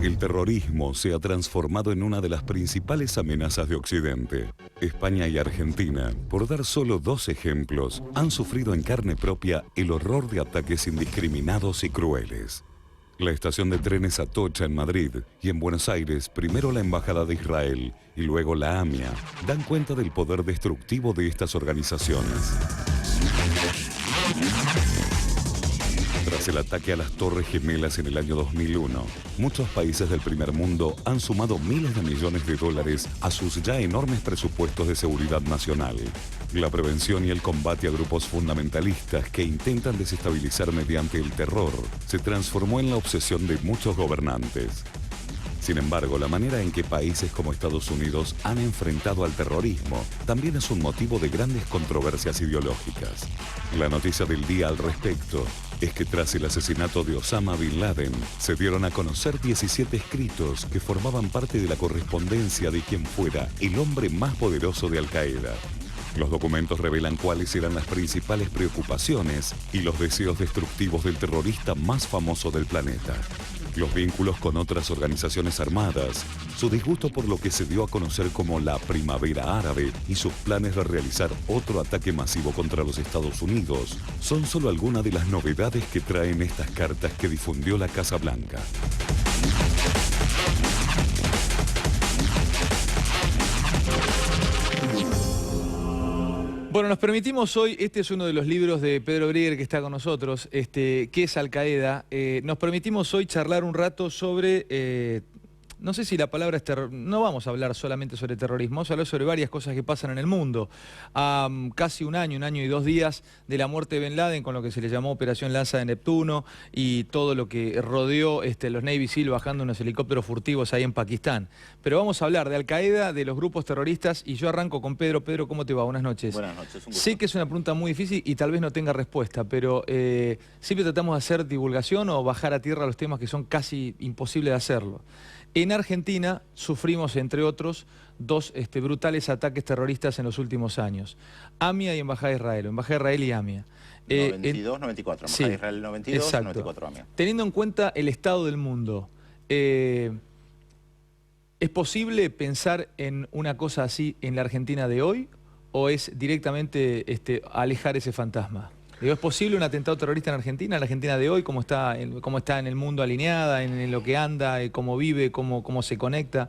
El terrorismo se ha transformado en una de las principales amenazas de Occidente. España y Argentina, por dar solo dos ejemplos, han sufrido en carne propia el horror de ataques indiscriminados y crueles. La estación de trenes Atocha en Madrid y en Buenos Aires, primero la Embajada de Israel y luego la AMIA, dan cuenta del poder destructivo de estas organizaciones. Tras el ataque a las Torres Gemelas en el año 2001, muchos países del primer mundo han sumado miles de millones de dólares a sus ya enormes presupuestos de seguridad nacional. La prevención y el combate a grupos fundamentalistas que intentan desestabilizar mediante el terror se transformó en la obsesión de muchos gobernantes. Sin embargo, la manera en que países como Estados Unidos han enfrentado al terrorismo también es un motivo de grandes controversias ideológicas. La noticia del día al respecto es que tras el asesinato de Osama Bin Laden, se dieron a conocer 17 escritos que formaban parte de la correspondencia de quien fuera el hombre más poderoso de Al-Qaeda. Los documentos revelan cuáles eran las principales preocupaciones y los deseos destructivos del terrorista más famoso del planeta. Los vínculos con otras organizaciones armadas, su disgusto por lo que se dio a conocer como la Primavera Árabe y sus planes de realizar otro ataque masivo contra los Estados Unidos, son solo algunas de las novedades que traen estas cartas que difundió la Casa Blanca. Bueno, nos permitimos hoy, este es uno de los libros de Pedro Brigger que está con nosotros, ¿qué es Al-Qaeda? Nos permitimos hoy charlar un rato sobre, no sé si la palabra es no vamos a hablar solamente sobre terrorismo, vamos a hablar sobre varias cosas que pasan en el mundo. A casi un año y 2 días de la muerte de Bin Laden, con lo que se le llamó Operación Lanza de Neptuno y todo lo que rodeó los Navy SEAL bajando unos helicópteros furtivos ahí en Pakistán. Pero vamos a hablar de Al-Qaeda, de los grupos terroristas, y yo arranco con Pedro. Pedro, ¿cómo te va? Buenas noches. Buenas noches, un gusto. Sé que es una pregunta muy difícil y tal vez no tenga respuesta, pero siempre tratamos de hacer divulgación o bajar a tierra los temas que son casi imposibles de hacerlo. En Argentina sufrimos, entre otros, dos brutales ataques terroristas en los últimos años. AMIA y Embajada de Israel, Embajada de Israel y AMIA. 92, 94, Embajada de Israel 92, exacto. 94 AMIA. Teniendo en cuenta el estado del mundo, ¿es posible pensar en una cosa así en la Argentina de hoy o es directamente alejar ese fantasma? ¿Es posible un atentado terrorista en la Argentina de hoy, cómo está en el mundo alineada, en lo que anda, cómo vive, cómo se conecta?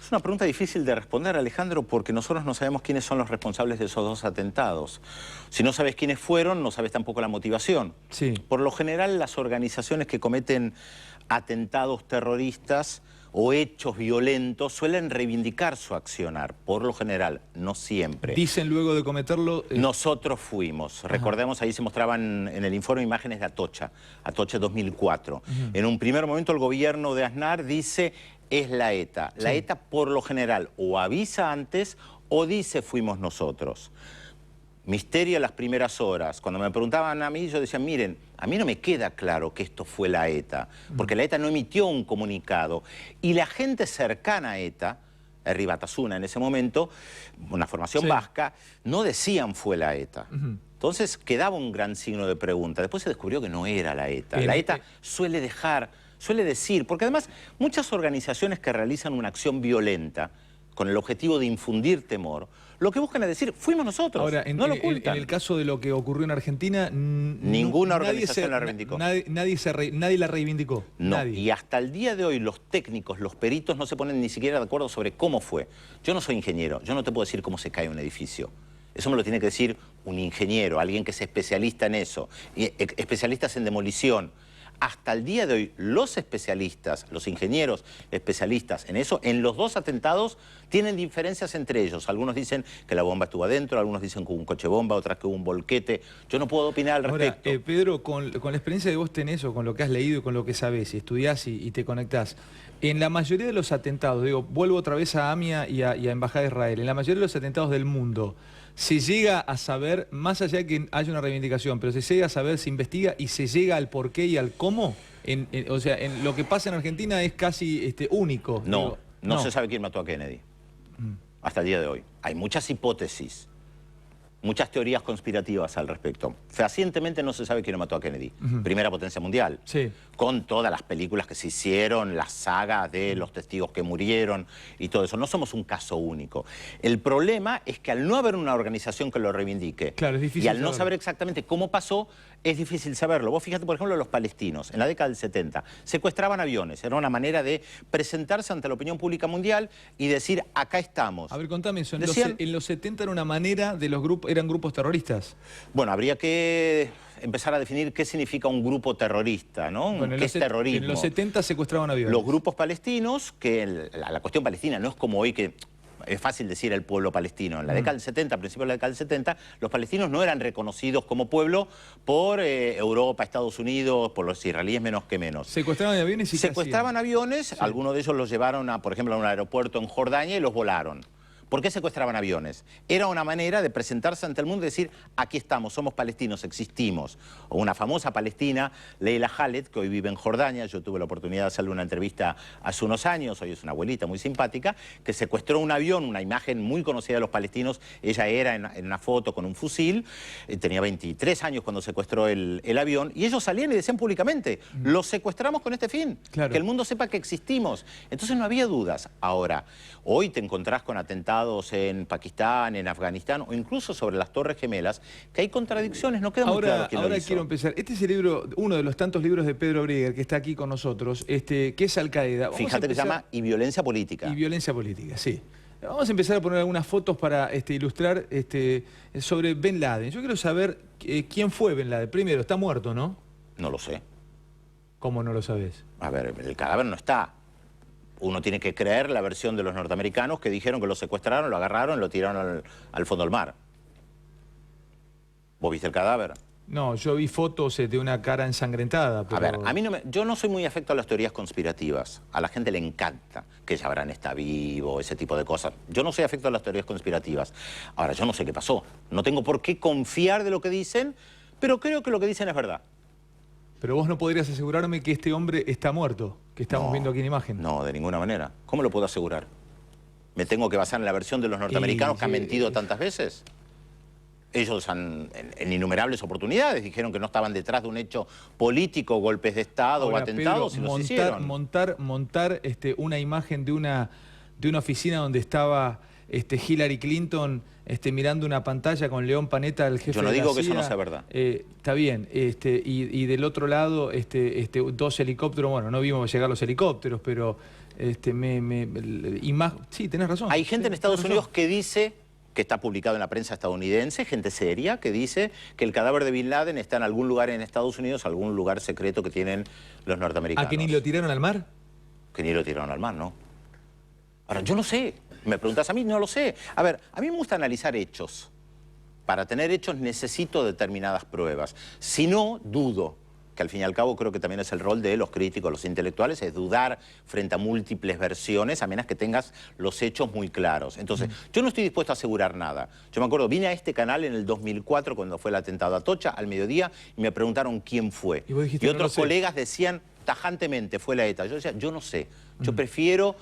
Es una pregunta difícil de responder, Alejandro, porque nosotros no sabemos quiénes son los responsables de esos dos atentados. Si no sabes quiénes fueron, no sabes tampoco la motivación. Sí. Por lo general, las organizaciones que cometen atentados terroristas o hechos violentos suelen reivindicar su accionar, por lo general, no siempre. Dicen luego de cometerlo... Nosotros fuimos. Recordemos, ahí se mostraban en el informe imágenes de Atocha, Atocha 2004. En un primer momento el gobierno de Aznar dice, es la ETA. La ETA por lo general o avisa antes o dice fuimos nosotros. Misterio en las primeras horas. Cuando me preguntaban a mí, yo decía, miren, a mí no me queda claro que esto fue la ETA, porque la ETA no emitió un comunicado. Y la gente cercana a ETA, Herri Batasuna en ese momento, una formación vasca, no decían fue la ETA. Entonces quedaba un gran signo de pregunta. Después se descubrió que no era la ETA. La ETA suele decir, porque además muchas organizaciones que realizan una acción violenta con el objetivo de infundir temor, lo que buscan es decir, fuimos nosotros. Ahora, no lo ocultan. En el caso de lo que ocurrió en Argentina, ninguna organización la reivindicó. Nadie la reivindicó. No, nadie. Y hasta el día de hoy los técnicos, los peritos no se ponen ni siquiera de acuerdo sobre cómo fue. Yo no soy ingeniero, yo no te puedo decir cómo se cae un edificio. Eso me lo tiene que decir un ingeniero, alguien que es especialista en eso, especialistas en demolición. Hasta el día de hoy, los especialistas, los ingenieros especialistas en eso, en los dos atentados, tienen diferencias entre ellos. Algunos dicen que la bomba estuvo adentro, algunos dicen que hubo un coche bomba, otras que hubo un volquete. Yo no puedo opinar al respecto. Ahora, Pedro, con la experiencia que vos tenés o con lo que has leído y con lo que sabés, y estudiás y te conectás, en la mayoría de los atentados, digo, vuelvo otra vez a AMIA y a Embajada de Israel, en la mayoría de los atentados del mundo, se llega a saber, más allá de que haya una reivindicación, pero se llega a saber, se investiga y se llega al por qué y al cómo. O sea, lo que pasa en Argentina es casi único. No se sabe quién mató a Kennedy. hasta el día de hoy. Hay muchas hipótesis, muchas teorías conspirativas al respecto. Fehacientemente no se sabe quién mató a Kennedy. Primera potencia mundial. Sí. Con todas las películas que se hicieron, las sagas de los testigos que murieron y todo eso. No somos un caso único. El problema es que al no haber una organización que lo reivindique, claro, es difícil y al no saberlo. saber exactamente cómo pasó, es difícil saberlo. Vos fíjate, por ejemplo, los palestinos, en la década del 70, secuestraban aviones. Era una manera de presentarse ante la opinión pública mundial y decir, acá estamos. A ver, contame eso. Decían, En los 70 era una manera de los grupos, eran grupos terroristas. Bueno, habría que empezar a definir qué significa un grupo terrorista, ¿no? Bueno, ¿Qué es terrorismo? En los 70 secuestraban aviones. Los grupos palestinos, que la cuestión palestina no es como hoy que es fácil decir el pueblo palestino. En la década del 70, a principios de la década del 70, los palestinos no eran reconocidos como pueblo por Europa, Estados Unidos, por los israelíes menos que menos. Secuestraban aviones y ¿qué secuestraban hacían? aviones, Sí. algunos de ellos los llevaron, por ejemplo, a un aeropuerto en Jordania y los volaron. ¿Por qué secuestraban aviones? Era una manera de presentarse ante el mundo y decir, aquí estamos, somos palestinos, existimos. O una famosa palestina, Leila Khaled, que hoy vive en Jordania, yo tuve la oportunidad de hacerle una entrevista hace unos años, hoy es una abuelita muy simpática, que secuestró un avión, una imagen muy conocida de los palestinos, ella era en una foto con un fusil, tenía 23 años cuando secuestró el avión, y ellos salían y decían públicamente, los secuestramos con este fin, claro, que el mundo sepa que existimos. Entonces no había dudas. Ahora, hoy te encontrás con atentados en Pakistán, en Afganistán o incluso sobre las Torres Gemelas, que hay contradicciones, no queda muy claro quién lo hizo. Ahora quiero empezar. Este es el libro, uno de los tantos libros de Pedro Brieger que está aquí con nosotros, que es Al-Qaeda. Fíjate que se llama Y violencia política. Y violencia política, sí. Vamos a empezar a poner algunas fotos para ilustrar sobre Bin Laden. Yo quiero saber quién fue Bin Laden. Primero, está muerto, ¿no? No lo sé. ¿Cómo no lo sabés? A ver, el cadáver no está. Uno tiene que creer la versión de los norteamericanos que dijeron que lo secuestraron, lo agarraron y lo tiraron al fondo del mar. ¿Vos viste el cadáver? No, yo vi fotos de una cara ensangrentada. Pero... A ver, a mí yo no soy muy afecto a las teorías conspirativas. A la gente le encanta que Yabrán está vivo, ese tipo de cosas. Yo no soy afecto a las teorías conspirativas. Ahora, yo no sé qué pasó. No tengo por qué confiar de lo que dicen, pero creo que lo que dicen es verdad. Pero vos no podrías asegurarme que este hombre está muerto, que estamos viendo aquí en imagen. No, de ninguna manera. ¿Cómo lo puedo asegurar? ¿Me tengo que basar en la versión de los norteamericanos que han mentido tantas veces? Ellos en innumerables oportunidades dijeron que no estaban detrás de un hecho político, golpes de Estado o atentados, Pedro, y los hicieron. montar una imagen de una oficina donde estaba Hillary Clinton mirando una pantalla con León Panetta, el jefe de la CIA. Yo no digo que eso no sea verdad. Está bien. Y del otro lado, dos helicópteros. Bueno, no vimos llegar los helicópteros, pero sí, tenés razón. Hay gente en Estados Unidos que dice, que está publicado en la prensa estadounidense, gente seria, que dice que el cadáver de Bin Laden está en algún lugar en Estados Unidos, algún lugar secreto que tienen los norteamericanos. ¿A que ni lo tiraron al mar? Que ni lo tiraron al mar, ¿no? Ahora, yo no sé. Me preguntas a mí, no lo sé. A ver, a mí me gusta analizar hechos. Para tener hechos necesito determinadas pruebas. Si no, dudo. Que al fin y al cabo creo que también es el rol de los críticos, los intelectuales, es dudar frente a múltiples versiones, a menos que tengas los hechos muy claros. Entonces, yo no estoy dispuesto a asegurar nada. Yo me acuerdo, vine a este canal en el 2004, cuando fue el atentado a Atocha, al mediodía, y me preguntaron quién fue. Y vos dijiste, y no lo otros sé. colegas decían tajantemente, fue la ETA. Yo decía, yo no sé. Yo prefiero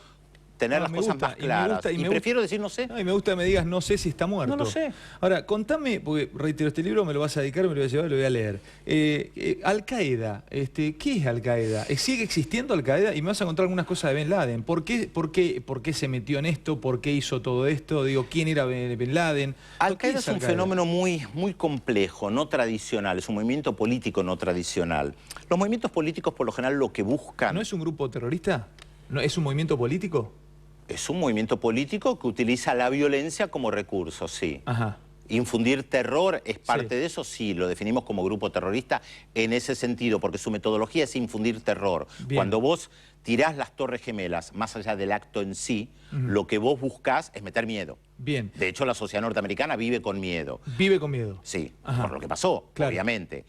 tener las cosas más claras. Y prefiero decir no sé. No, y me gusta que me digas no sé si está muerto. No lo sé. Ahora, contame, porque reitero, este libro me lo vas a dedicar, me lo voy a llevar y lo voy a leer. Al-Qaeda, ¿qué es Al-Qaeda? ¿Sigue existiendo Al-Qaeda? Y me vas a contar algunas cosas de Bin Laden. ¿Por qué se metió en esto? ¿Por qué hizo todo esto? Digo, ¿quién era Bin Laden? Al-Qaeda es un fenómeno muy complejo, no tradicional. Es un movimiento político no tradicional. Los movimientos políticos, por lo general, lo que buscan... ¿No es un grupo terrorista? ¿No es un movimiento político? Es un movimiento político que utiliza la violencia como recurso, sí. Ajá. Infundir terror es parte de eso, sí, lo definimos como grupo terrorista en ese sentido, porque su metodología es infundir terror. Bien. Cuando vos tirás las Torres Gemelas, más allá del acto en sí, lo que vos buscás es meter miedo. Bien. De hecho, la sociedad norteamericana vive con miedo. Vive con miedo. Sí, Ajá. por lo que pasó, Claro. obviamente.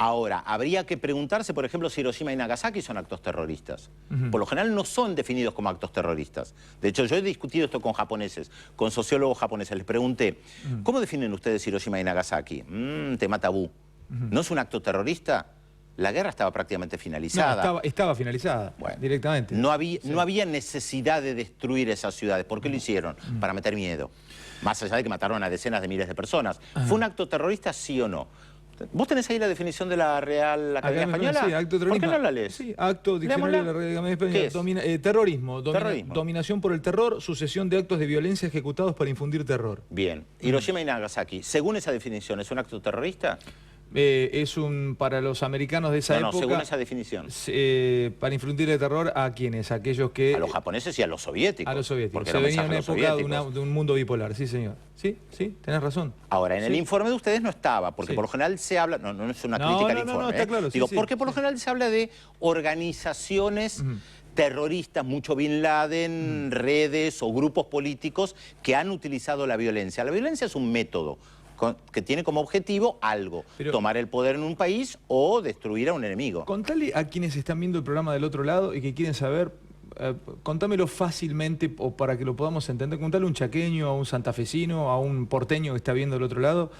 Ahora, habría que preguntarse, por ejemplo, si Hiroshima y Nagasaki son actos terroristas. Por lo general no son definidos como actos terroristas. De hecho, yo he discutido esto con japoneses, con sociólogos japoneses. Les pregunté, ¿cómo definen ustedes Hiroshima y Nagasaki? Tema tabú. ¿No es un acto terrorista? La guerra estaba prácticamente finalizada. No, estaba finalizada, Bueno, directamente. No había necesidad de destruir esas ciudades. ¿Por qué lo hicieron? Para meter miedo. Más allá de que mataron a decenas de miles de personas. ¿Fue un acto terrorista, sí o no? ¿Vos tenés ahí la definición de la Real Academia Española? Sí, acto terrorismo. ¿Por qué no la lees? Sí, acto diccionario de la Real Academia Española. ¿Qué es? Terrorismo, Terrorismo. Dominación por el terror, sucesión de actos de violencia ejecutados para infundir terror. Bien. Hiroshima y Nagasaki, según esa definición, ¿es un acto terrorista? Es para los americanos de esa época... No, según esa definición. Para infundir el terror a quienes, aquellos que... A los japoneses y a los soviéticos. A los soviéticos. Porque Se era venía un una mensaje época a los soviéticos. de un mundo bipolar, sí señor. Sí, tenés razón. Ahora, en el Sí. informe de ustedes no estaba, porque Sí. por lo general se habla... No es una No, crítica al no, informe. no, está claro, sí, Digo, sí, porque por lo sí. general se habla de organizaciones terroristas, mucho Bin Laden, redes o grupos políticos que han utilizado la violencia. La violencia es un método que tiene como objetivo algo, tomar el poder en un país o destruir a un enemigo. Contale a quienes están viendo el programa del otro lado y que quieren saber, contámelo fácilmente o para que lo podamos entender. Contale a un chaqueño, a un santafesino, a un porteño que está viendo del otro lado.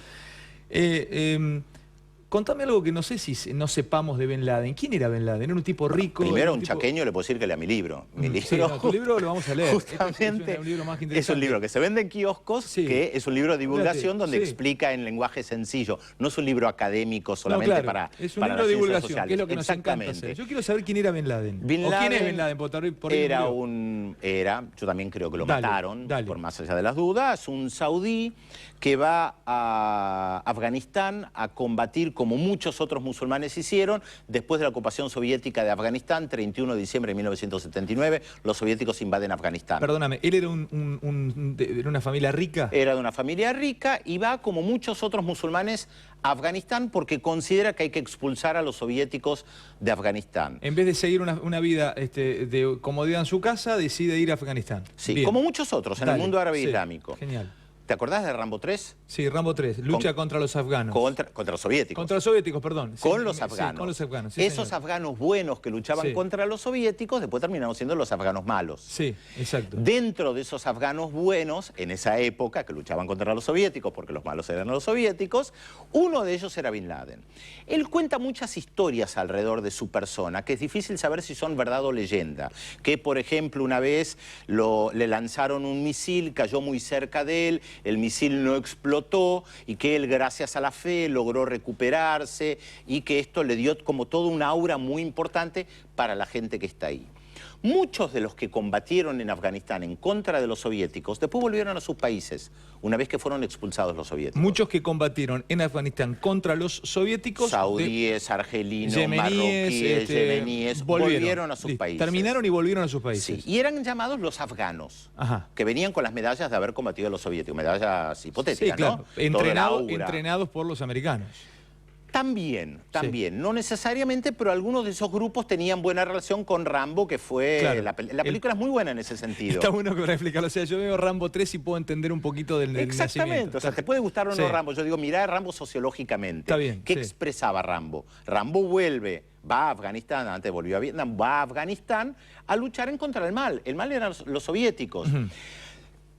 Contame algo que no sé si no sepamos de Bin Laden. ¿Quién era Bin Laden? ¿Era un tipo rico? Primero, un tipo... chaqueño le puedo decir que lea mi libro. Mi libro, Sí, no, tu libro lo vamos a leer. Justamente, es un libro más que es interesante. un libro que se vende en kioscos, Sí. que es un libro de divulgación donde Sí. explica en lenguaje sencillo. No es un libro académico solamente No, claro, para es un para libro las de ciencias divulgación, sociales. que es lo que nos encanta Exactamente. hacer. Yo quiero saber quién era Bin Laden. Bin ¿O quién es Laden Bin Laden? Por ahí era, yo también creo que lo Dale, mataron, dale. por más allá de las dudas, un saudí que va a Afganistán a combatir, como muchos otros musulmanes hicieron, después de la ocupación soviética de Afganistán, 31 de diciembre de 1979, los soviéticos invaden Afganistán. Perdóname, ¿él era de una familia rica? Era de una familia rica y va, como muchos otros musulmanes, a Afganistán porque considera que hay que expulsar a los soviéticos de Afganistán. En vez de seguir una vida de comodidad en su casa, decide ir a Afganistán. Sí, Bien. como muchos otros en Dale, el mundo árabe sí, islámico. Genial. ¿Te acordás de Rambo 3? Sí, Rambo 3, lucha contra los afganos. Contra los soviéticos. Contra los soviéticos, perdón. Con Sí, los sí, afganos. con los afganos, sí, Esos señor. afganos buenos que luchaban Sí. contra los soviéticos, después terminaron siendo los afganos malos. Sí, exacto. Dentro de esos afganos buenos, en esa época, que luchaban contra los soviéticos, porque los malos eran los soviéticos, uno de ellos era Bin Laden. Él cuenta muchas historias alrededor de su persona, que es difícil saber si son verdad o leyenda. Que, por ejemplo, una vez le lanzaron un misil, cayó muy cerca de él, el misil no explotó, y que él, gracias a la fe, logró recuperarse, y que esto le dio como todo un aura muy importante para la gente que está ahí. Muchos de los que combatieron en Afganistán en contra de los soviéticos, después volvieron a sus países, una vez que fueron expulsados los soviéticos. Muchos que combatieron en Afganistán contra los soviéticos... Saudíes, argelinos, yemeníes, marroquíes, yemeníes, volvieron a sus Listo. países. Terminaron y volvieron a sus países. Sí, y eran llamados los afganos, Ajá. que venían con las medallas de haber combatido a los soviéticos, medallas hipotéticas, Sí, claro. ¿no? Todo el aura. Entrenados por los americanos. También, no necesariamente, pero algunos de esos grupos tenían buena relación con Rambo, que fue... Claro. La película es muy buena en ese sentido. Está bueno que para explicarlo. O sea, yo veo Rambo 3 y puedo entender un poquito del Exactamente, nacimiento. o sea, te puede gustar o no Sí. Rambo. Yo digo, mirá a Rambo sociológicamente. Está bien, ¿Qué sí. expresaba Rambo? Rambo va a Afganistán, antes volvió a Vietnam, va a Afganistán a luchar en contra del mal. El mal eran los soviéticos.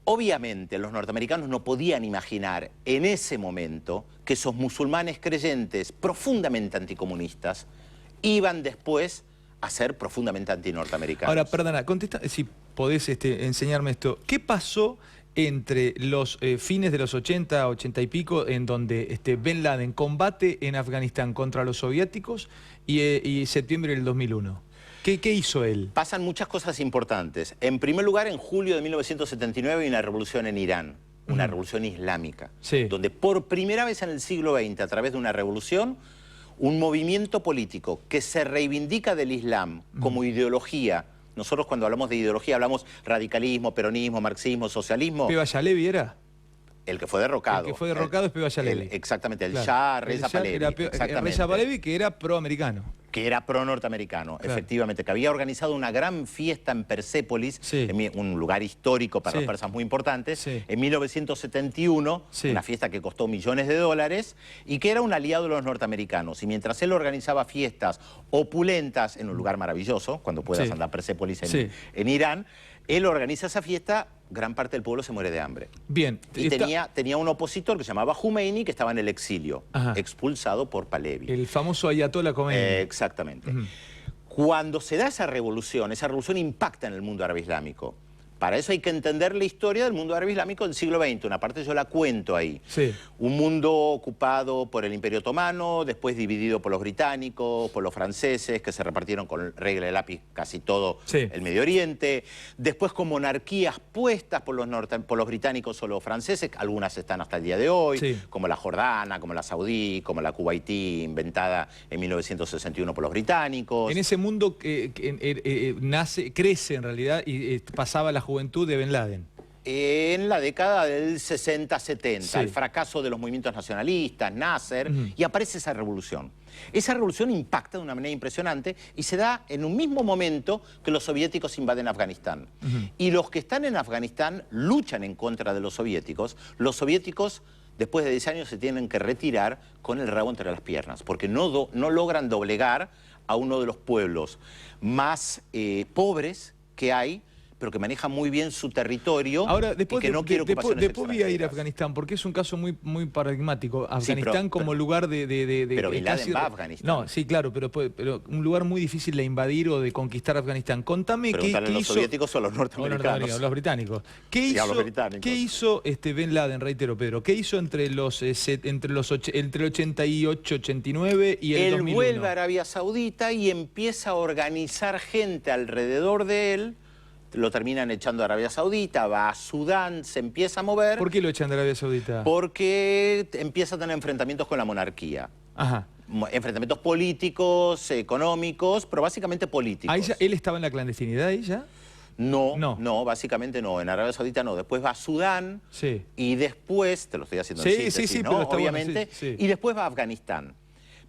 Obviamente los norteamericanos no podían imaginar en ese momento que esos musulmanes creyentes profundamente anticomunistas iban después a ser profundamente antinorteamericanos. Ahora, perdona, contesta, si podés enseñarme esto. ¿Qué pasó entre los fines de los 80, 80 y pico, en donde Bin Laden combate en Afganistán contra los soviéticos y septiembre del 2001? ¿Qué hizo él? Pasan muchas cosas importantes. En primer lugar, en julio de 1979 hay una revolución en Irán, una revolución islámica, Sí. donde por primera vez en el siglo XX, a través de una revolución, un movimiento político que se reivindica del Islam como ideología. Nosotros cuando hablamos de ideología hablamos radicalismo, peronismo, marxismo, socialismo. ¿Peba Yalevi era? El que fue derrocado. El que fue derrocado es Peba Yalevi. Exactamente, el Claro. Shah El Reza Shah Pahlavi. era Exactamente. Reza Pahlavi, que era proamericano. Que era pro-norteamericano, Claro. efectivamente, que había organizado una gran fiesta en Persépolis, Sí. un lugar histórico para Sí. los persas muy importantes, Sí. en 1971, Sí. una fiesta que costó millones de dólares y que era un aliado de los norteamericanos. Y mientras él organizaba fiestas opulentas en un lugar maravilloso, cuando puedas Sí. andar a Persépolis Sí. en Irán, él organiza esa fiesta gran parte del pueblo se muere de hambre. Bien. Y tenía un opositor que se llamaba Khomeini, que estaba en el exilio, expulsado por Pahlavi. El famoso Ayatollah Khomeini. Exactamente. Cuando se da esa revolución impacta en el mundo árabe islámico. Para eso hay que entender la historia del mundo árabe islámico del siglo XX. Una parte yo la cuento ahí. Sí. Un mundo ocupado por el Imperio Otomano, después dividido por los británicos, por los franceses, que se repartieron con regla de lápiz casi todo el Medio Oriente. Después con monarquías puestas por los británicos o los franceses, algunas están hasta el día de hoy, como la jordana, como la saudí, como la kuwaití, inventada en 1961 por los británicos. En ese mundo crece en realidad y pasaba la juventud de Ben Laden. En la década del 60-70, el fracaso de los movimientos nacionalistas, Nasser, y aparece esa revolución. Esa revolución impacta de una manera impresionante y se da en un mismo momento que los soviéticos invaden Afganistán. Y los que están en Afganistán luchan en contra de los soviéticos. Los soviéticos, después de 10 años, se tienen que retirar con el rabo entre las piernas, porque no logran doblegar a uno de los pueblos más pobres que hay, pero que maneja muy bien su territorio. Ahora, después, y que no quiere ocupaciones después voy a ir a Afganistán, porque es un caso muy paradigmático. Afganistán como lugar de pero Bin Laden va a Afganistán. No, sí, claro, pero un lugar muy difícil de invadir o de conquistar Afganistán. Contame qué hizo... los soviéticos o los norteamericanos. O los británicos. ¿Qué hizo Ben Laden, reitero, Pedro? ¿Qué hizo entre el 88, 89 y el 2001? Él vuelve a Arabia Saudita y empieza a organizar gente alrededor de él. Lo terminan echando a Arabia Saudita, va a Sudán, se empieza a mover. ¿Por qué lo echan de Arabia Saudita? Porque empieza a tener enfrentamientos con la monarquía. Enfrentamientos políticos, económicos, pero básicamente políticos. ¿Él estaba en la clandestinidad ahí ya? No, básicamente no. En Arabia Saudita no. Después va a Sudán y después, te lo estoy haciendo en síntesis, ¿no? Obviamente, y después va a Afganistán.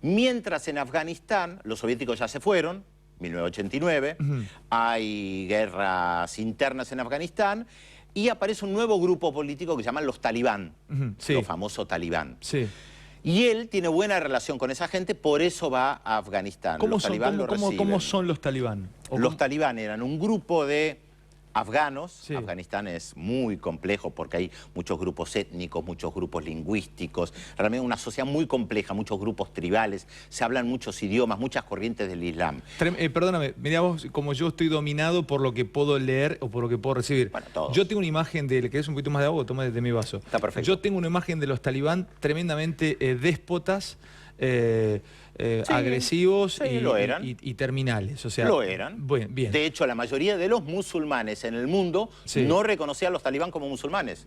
Mientras en Afganistán, los soviéticos ya se fueron, 1989, hay guerras internas en Afganistán y aparece un nuevo grupo político que se llaman los talibán, los famosos talibán. Y él tiene buena relación con esa gente, por eso va a Afganistán. ¿Cómo son los talibán? Los talibán eran un grupo de afganos. Afganistán es muy complejo porque hay muchos grupos étnicos, muchos grupos lingüísticos, realmente una sociedad muy compleja, muchos grupos tribales, se hablan muchos idiomas, muchas corrientes del Islam. Perdóname, mirá vos, como yo estoy dominado por lo que puedo leer o por lo que puedo recibir. Bueno, todos. Yo tengo una imagen de, ¿querés un poquito más de agua? Toma de mi vaso. Está perfecto. Yo tengo una imagen de los talibán tremendamente déspotas, agresivos y terminales. O sea, lo eran. Bien. De hecho, la mayoría de los musulmanes en el mundo no reconocían a los talibán como musulmanes.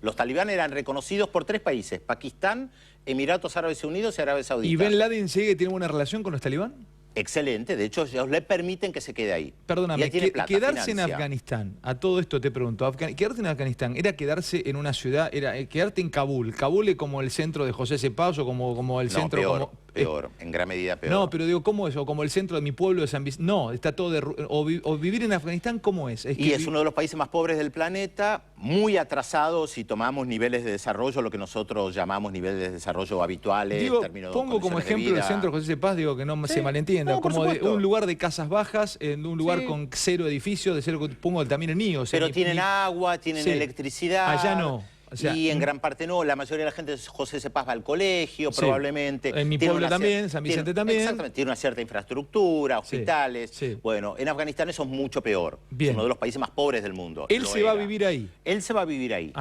Los talibán eran reconocidos por 3 países: Pakistán, Emiratos Árabes Unidos y Arabia Saudita. ¿Y Ben Laden llega y tiene buena relación con los talibán? Excelente, de hecho ellos le permiten que se quede ahí. Perdóname, quedarse en Afganistán, a todo esto te pregunto, quedarse en Afganistán, ¿era quedarse en una ciudad, era quedarte en Kabul? ¿Kabul es como el centro de José C. Paz o como el centro? Peor, en gran medida peor. No, pero digo, ¿cómo es? ¿O como el centro de mi pueblo de San Vicente? No, está todo o vivir en Afganistán, ¿cómo es? Es uno de los países más pobres del planeta, muy atrasados si tomamos niveles de desarrollo, lo que nosotros llamamos niveles de desarrollo habituales. Pongo como ejemplo el centro de José C. Paz, digo que no se malentienda, como un lugar de casas bajas, en un lugar con 0 edificios, pongo también el mío. O sea, pero tienen agua, tienen electricidad. Allá no. O sea, y en gran parte no, la mayoría de la gente de José C. Paz va al colegio, probablemente. En mi pueblo también, San Vicente también. Exactamente, tiene una cierta infraestructura, hospitales. Bueno, en Afganistán eso es mucho peor. Es uno de los países más pobres del mundo. ¿Él se va a vivir ahí? Él se va a vivir ahí.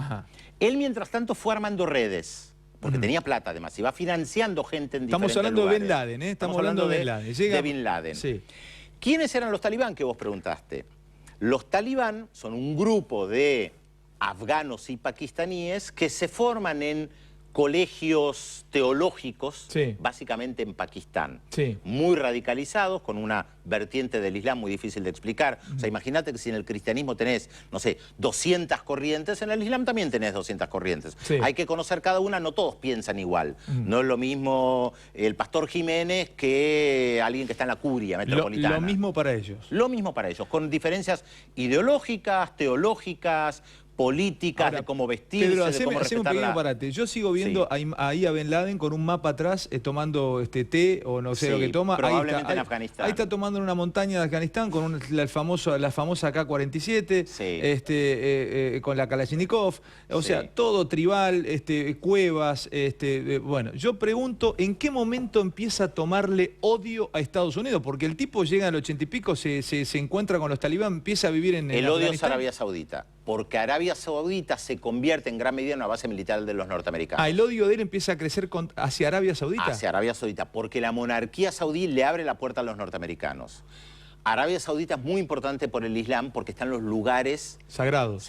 Él, mientras tanto, fue armando redes. Porque tenía plata, además, y va financiando gente en diferentes lugares. Estamos hablando de Ben Laden, ¿eh? Estamos hablando de Ben Laden. De Bin Laden. ¿Quiénes eran los talibán que vos preguntaste? Los talibán son un grupo de afganos y pakistaníes que se forman en colegios teológicos, básicamente en Pakistán, muy radicalizados, con una vertiente del Islam muy difícil de explicar. O sea, imagínate que si en el cristianismo tenés, no sé, 200 corrientes, en el Islam también tenés 200 corrientes. Hay que conocer cada una, no todos piensan igual. No es lo mismo el pastor Jiménez que alguien que está en la curia metropolitana. Lo mismo para ellos. Lo mismo para ellos, con diferencias ideológicas, teológicas, políticas, Ahora, de cómo vestirse, Pedro, de cómo haceme un respetar pequeño la... parate. Yo sigo viendo ahí a Ben Laden con un mapa atrás tomando té o no sé Sí, lo que toma. probablemente ahí en está, Afganistán. Ahí está tomando en una montaña de Afganistán con la famosa K-47, Sí. con la Kalashnikov. O Sí. sea, todo tribal, cuevas. Bueno, yo pregunto, ¿en qué momento empieza a tomarle odio a Estados Unidos? Porque el tipo llega al 80 y pico, se encuentra con los talibán, empieza a vivir en El odio es Afganistán. Arabia Saudita, porque Arabia Saudita se convierte en gran medida en una base militar de los norteamericanos. El odio de él empieza a crecer hacia Arabia Saudita. Hacia Arabia Saudita, porque la monarquía saudí le abre la puerta a los norteamericanos. Arabia Saudita es muy importante por el Islam porque están los lugares sagrados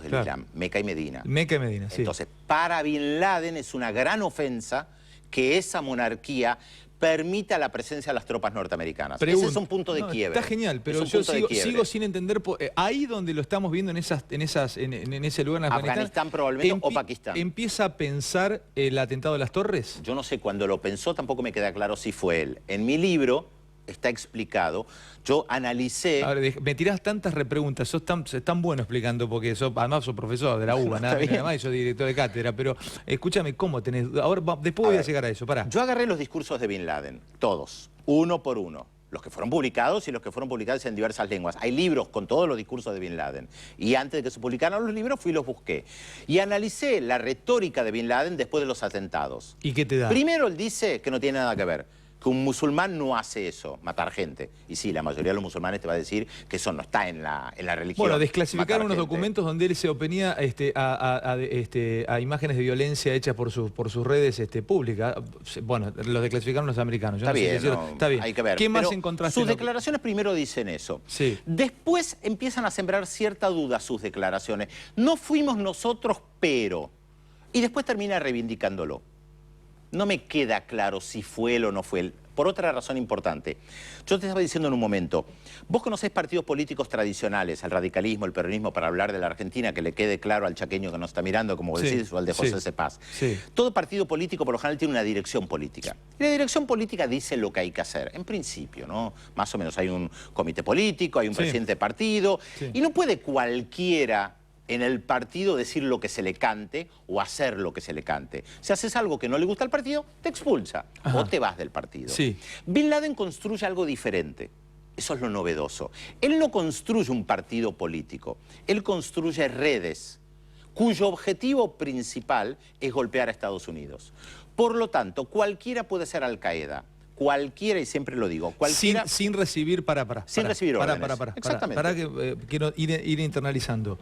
del claro. Islam, Meca y Medina. Meca y Medina, sí. Entonces, para Bin Laden es una gran ofensa que esa monarquía permita la presencia de las tropas norteamericanas. Ese es un punto de quiebre. Está genial, pero yo sigo sin entender, ahí donde lo estamos viendo en ese lugar en Afganistán probablemente o Pakistán. ¿Empieza a pensar el atentado de las Torres? Yo no sé, cuando lo pensó tampoco me queda claro si fue él. En mi libro está explicado, yo analicé... Ahora, me tirás tantas repreguntas, sos tan bueno explicando, porque además sos profesor de la UBA, nada más, y sos director de cátedra, pero escúchame, ¿cómo tenés? Ahora, después voy a llegar a eso, pará. Yo agarré los discursos de Bin Laden, todos, uno por uno. Los que fueron publicados y los que fueron publicados en diversas lenguas. Hay libros con todos los discursos de Bin Laden. Y antes de que se publicaran los libros, fui y los busqué. Y analicé la retórica de Bin Laden después de los atentados. ¿Y qué te da? Primero, él dice que no tiene nada que ver, que un musulmán no hace eso, matar gente. Y sí, la mayoría de los musulmanes te va a decir que eso no está en la religión. Bueno, desclasificaron unos documentos donde él se oponía a imágenes de violencia hechas por sus redes públicas. Bueno, los desclasificaron los americanos. Yo Está no sé bien, qué hicieron. Está bien. Hay que ver. ¿Qué más Pero encontraste? Sus declaraciones primero dicen eso. Sí. Después empiezan a sembrar cierta duda sus declaraciones. No fuimos nosotros, pero... Y después termina reivindicándolo. No me queda claro si fue él o no fue él, por otra razón importante. Yo te estaba diciendo en un momento, vos conocés partidos políticos tradicionales, el radicalismo, el peronismo, para hablar de la Argentina, que le quede claro al chaqueño que nos está mirando, como vos decís, o al de José Cepaz. Sí. Todo partido político, por lo general, tiene una dirección política. Y la dirección política dice lo que hay que hacer, en principio, ¿no? Más o menos hay un comité político, hay un presidente de partido, y no puede cualquiera en el partido decir lo que se le cante o hacer lo que se le cante. Si haces algo que no le gusta al partido, te expulsa o te vas del partido. Sí. Bin Laden construye algo diferente. Eso es lo novedoso. Él no construye un partido político, él construye redes cuyo objetivo principal es golpear a Estados Unidos. Por lo tanto, cualquiera puede ser Al-Qaeda. Cualquiera, y siempre lo digo, cualquiera... Sin recibir, sin recibir órdenes. Exactamente. Para que quiero ir internalizando.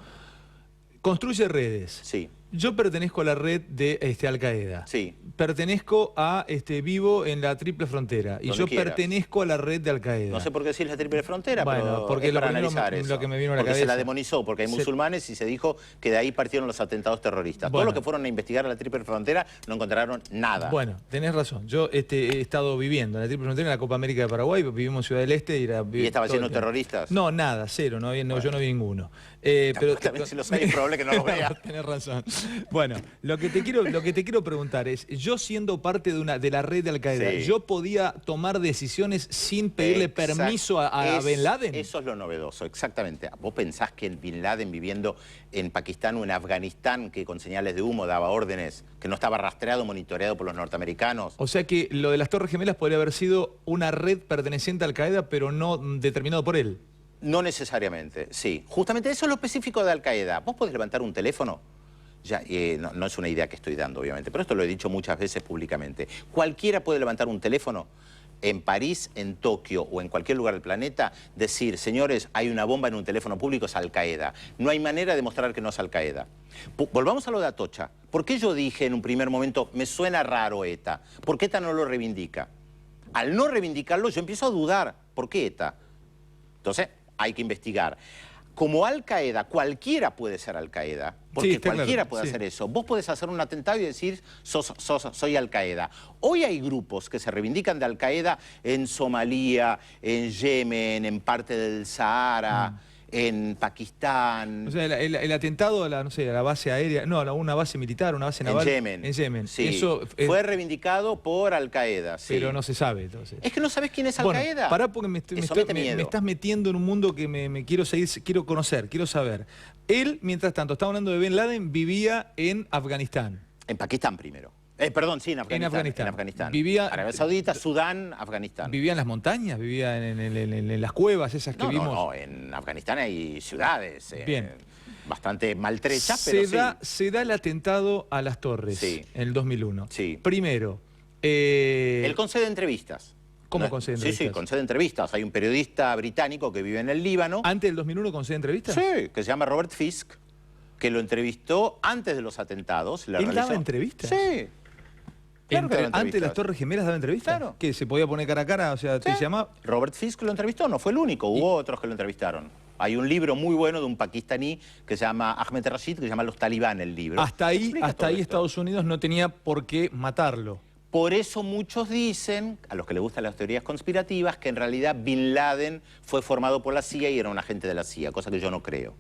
Construye redes. Sí. Yo pertenezco a la red de Al-Qaeda. Sí. Pertenezco a, vivo en la Triple Frontera. Y Donde yo quieras. pertenezco a la red de Al-Qaeda. No sé por qué decís la Triple Frontera, Bueno, pero porque es para analizar eso. lo que me vino a la porque cabeza. se la demonizó, porque hay musulmanes y se dijo que de ahí partieron los atentados terroristas. Todos los que fueron a investigar a la Triple Frontera no encontraron nada. Bueno, tenés razón. Yo he estado viviendo en la Triple Frontera, en la Copa América de Paraguay, vivimos en Ciudad del Este. ¿Y estaba lleno de terroristas? No, nada, cero. Yo no vi ninguno. Pero también si los hay es probable que no los vea. Tenés razón. Bueno, lo que te quiero preguntar es, yo siendo parte de la red de Al-Qaeda, ¿yo podía tomar decisiones sin pedirle permiso a Bin Laden? Eso es lo novedoso, exactamente. ¿Vos pensás que Bin Laden viviendo en Pakistán o en Afganistán, que con señales de humo daba órdenes, que no estaba rastreado, monitoreado por los norteamericanos? O sea que lo de las Torres Gemelas podría haber sido una red perteneciente a Al-Qaeda, pero no determinado por él. No necesariamente, sí. Justamente eso es lo específico de Al-Qaeda. ¿Vos podés levantar un teléfono? Ya, no es una idea que estoy dando, obviamente, pero esto lo he dicho muchas veces públicamente. Cualquiera puede levantar un teléfono en París, en Tokio o en cualquier lugar del planeta, decir, señores, hay una bomba en un teléfono público, es Al-Qaeda. No hay manera de demostrar que no es Al-Qaeda. Volvamos a lo de Atocha. ¿Por qué yo dije en un primer momento, me suena raro ETA? ¿Por qué ETA no lo reivindica? Al no reivindicarlo, yo empiezo a dudar. ¿Por qué ETA? Entonces, hay que investigar. Como Al-Qaeda, cualquiera puede ser Al-Qaeda, porque cualquiera puede hacer eso. Vos podés hacer un atentado y decir, soy Al-Qaeda. Hoy hay grupos que se reivindican de Al-Qaeda en Somalia, en Yemen, en parte del Sahara, en Pakistán. O sea, el atentado a la base aérea, no, a una base militar, una base naval. En Yemen. Sí. Eso fue reivindicado por Al-Qaeda, sí. Pero no se sabe, entonces. Es que no sabés quién es Al-Qaeda. Pará porque me estás metiendo en un mundo que me quiero conocer, quiero saber. Él, mientras tanto, estamos hablando de Bin Laden, vivía en Afganistán. En Pakistán primero. Perdón, sí, en Afganistán. En Afganistán. Vivía, Arabia Saudita, Sudán, Afganistán. ¿Vivía en las montañas? ¿Vivía en las cuevas esas que vimos? No, en Afganistán hay ciudades Bien. bastante maltrechas, pero sí. Se da el atentado a las torres Sí. en el 2001. Sí. Primero... Él concede entrevistas. ¿Cómo concede entrevistas? Sí, concede entrevistas. Hay un periodista británico que vive en el Líbano. ¿Antes del 2001 concede entrevistas? Sí, que se llama Robert Fisk, que lo entrevistó antes de los atentados. ¿Él daba entrevistas? Sí. Claro que daba Antes de entrevistas. las Torres Gemelas daba entrevistas. Claro. ¿Que se podía poner cara a cara? O sea, Sí. se llamaba... Robert Fisk lo entrevistó, no fue el único, hubo otros que lo entrevistaron. Hay un libro muy bueno de un pakistaní que se llama Ahmed Rashid, que se llama Los Talibán, el libro. Hasta ahí Explica todo esto. Estados Unidos no tenía por qué matarlo. Por eso muchos dicen, a los que les gustan las teorías conspirativas, que en realidad Bin Laden fue formado por la CIA y era un agente de la CIA, cosa que yo no creo.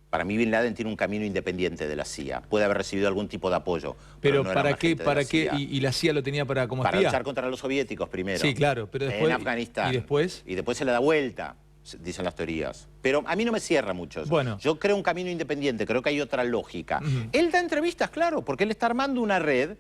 Para mí Bin Laden tiene un camino independiente de la CIA. Puede haber recibido algún tipo de apoyo. Pero no era un ¿para qué? agente de la CIA. ¿Y la CIA lo tenía para como Para espía? luchar contra los soviéticos primero. Sí, claro, pero después... En Afganistán. ¿Y después? Y después se le da vuelta, dicen las teorías. Pero a mí no me cierra mucho eso. Bueno. Yo creo un camino independiente, creo que hay otra lógica. Él da entrevistas, claro, porque él está armando una red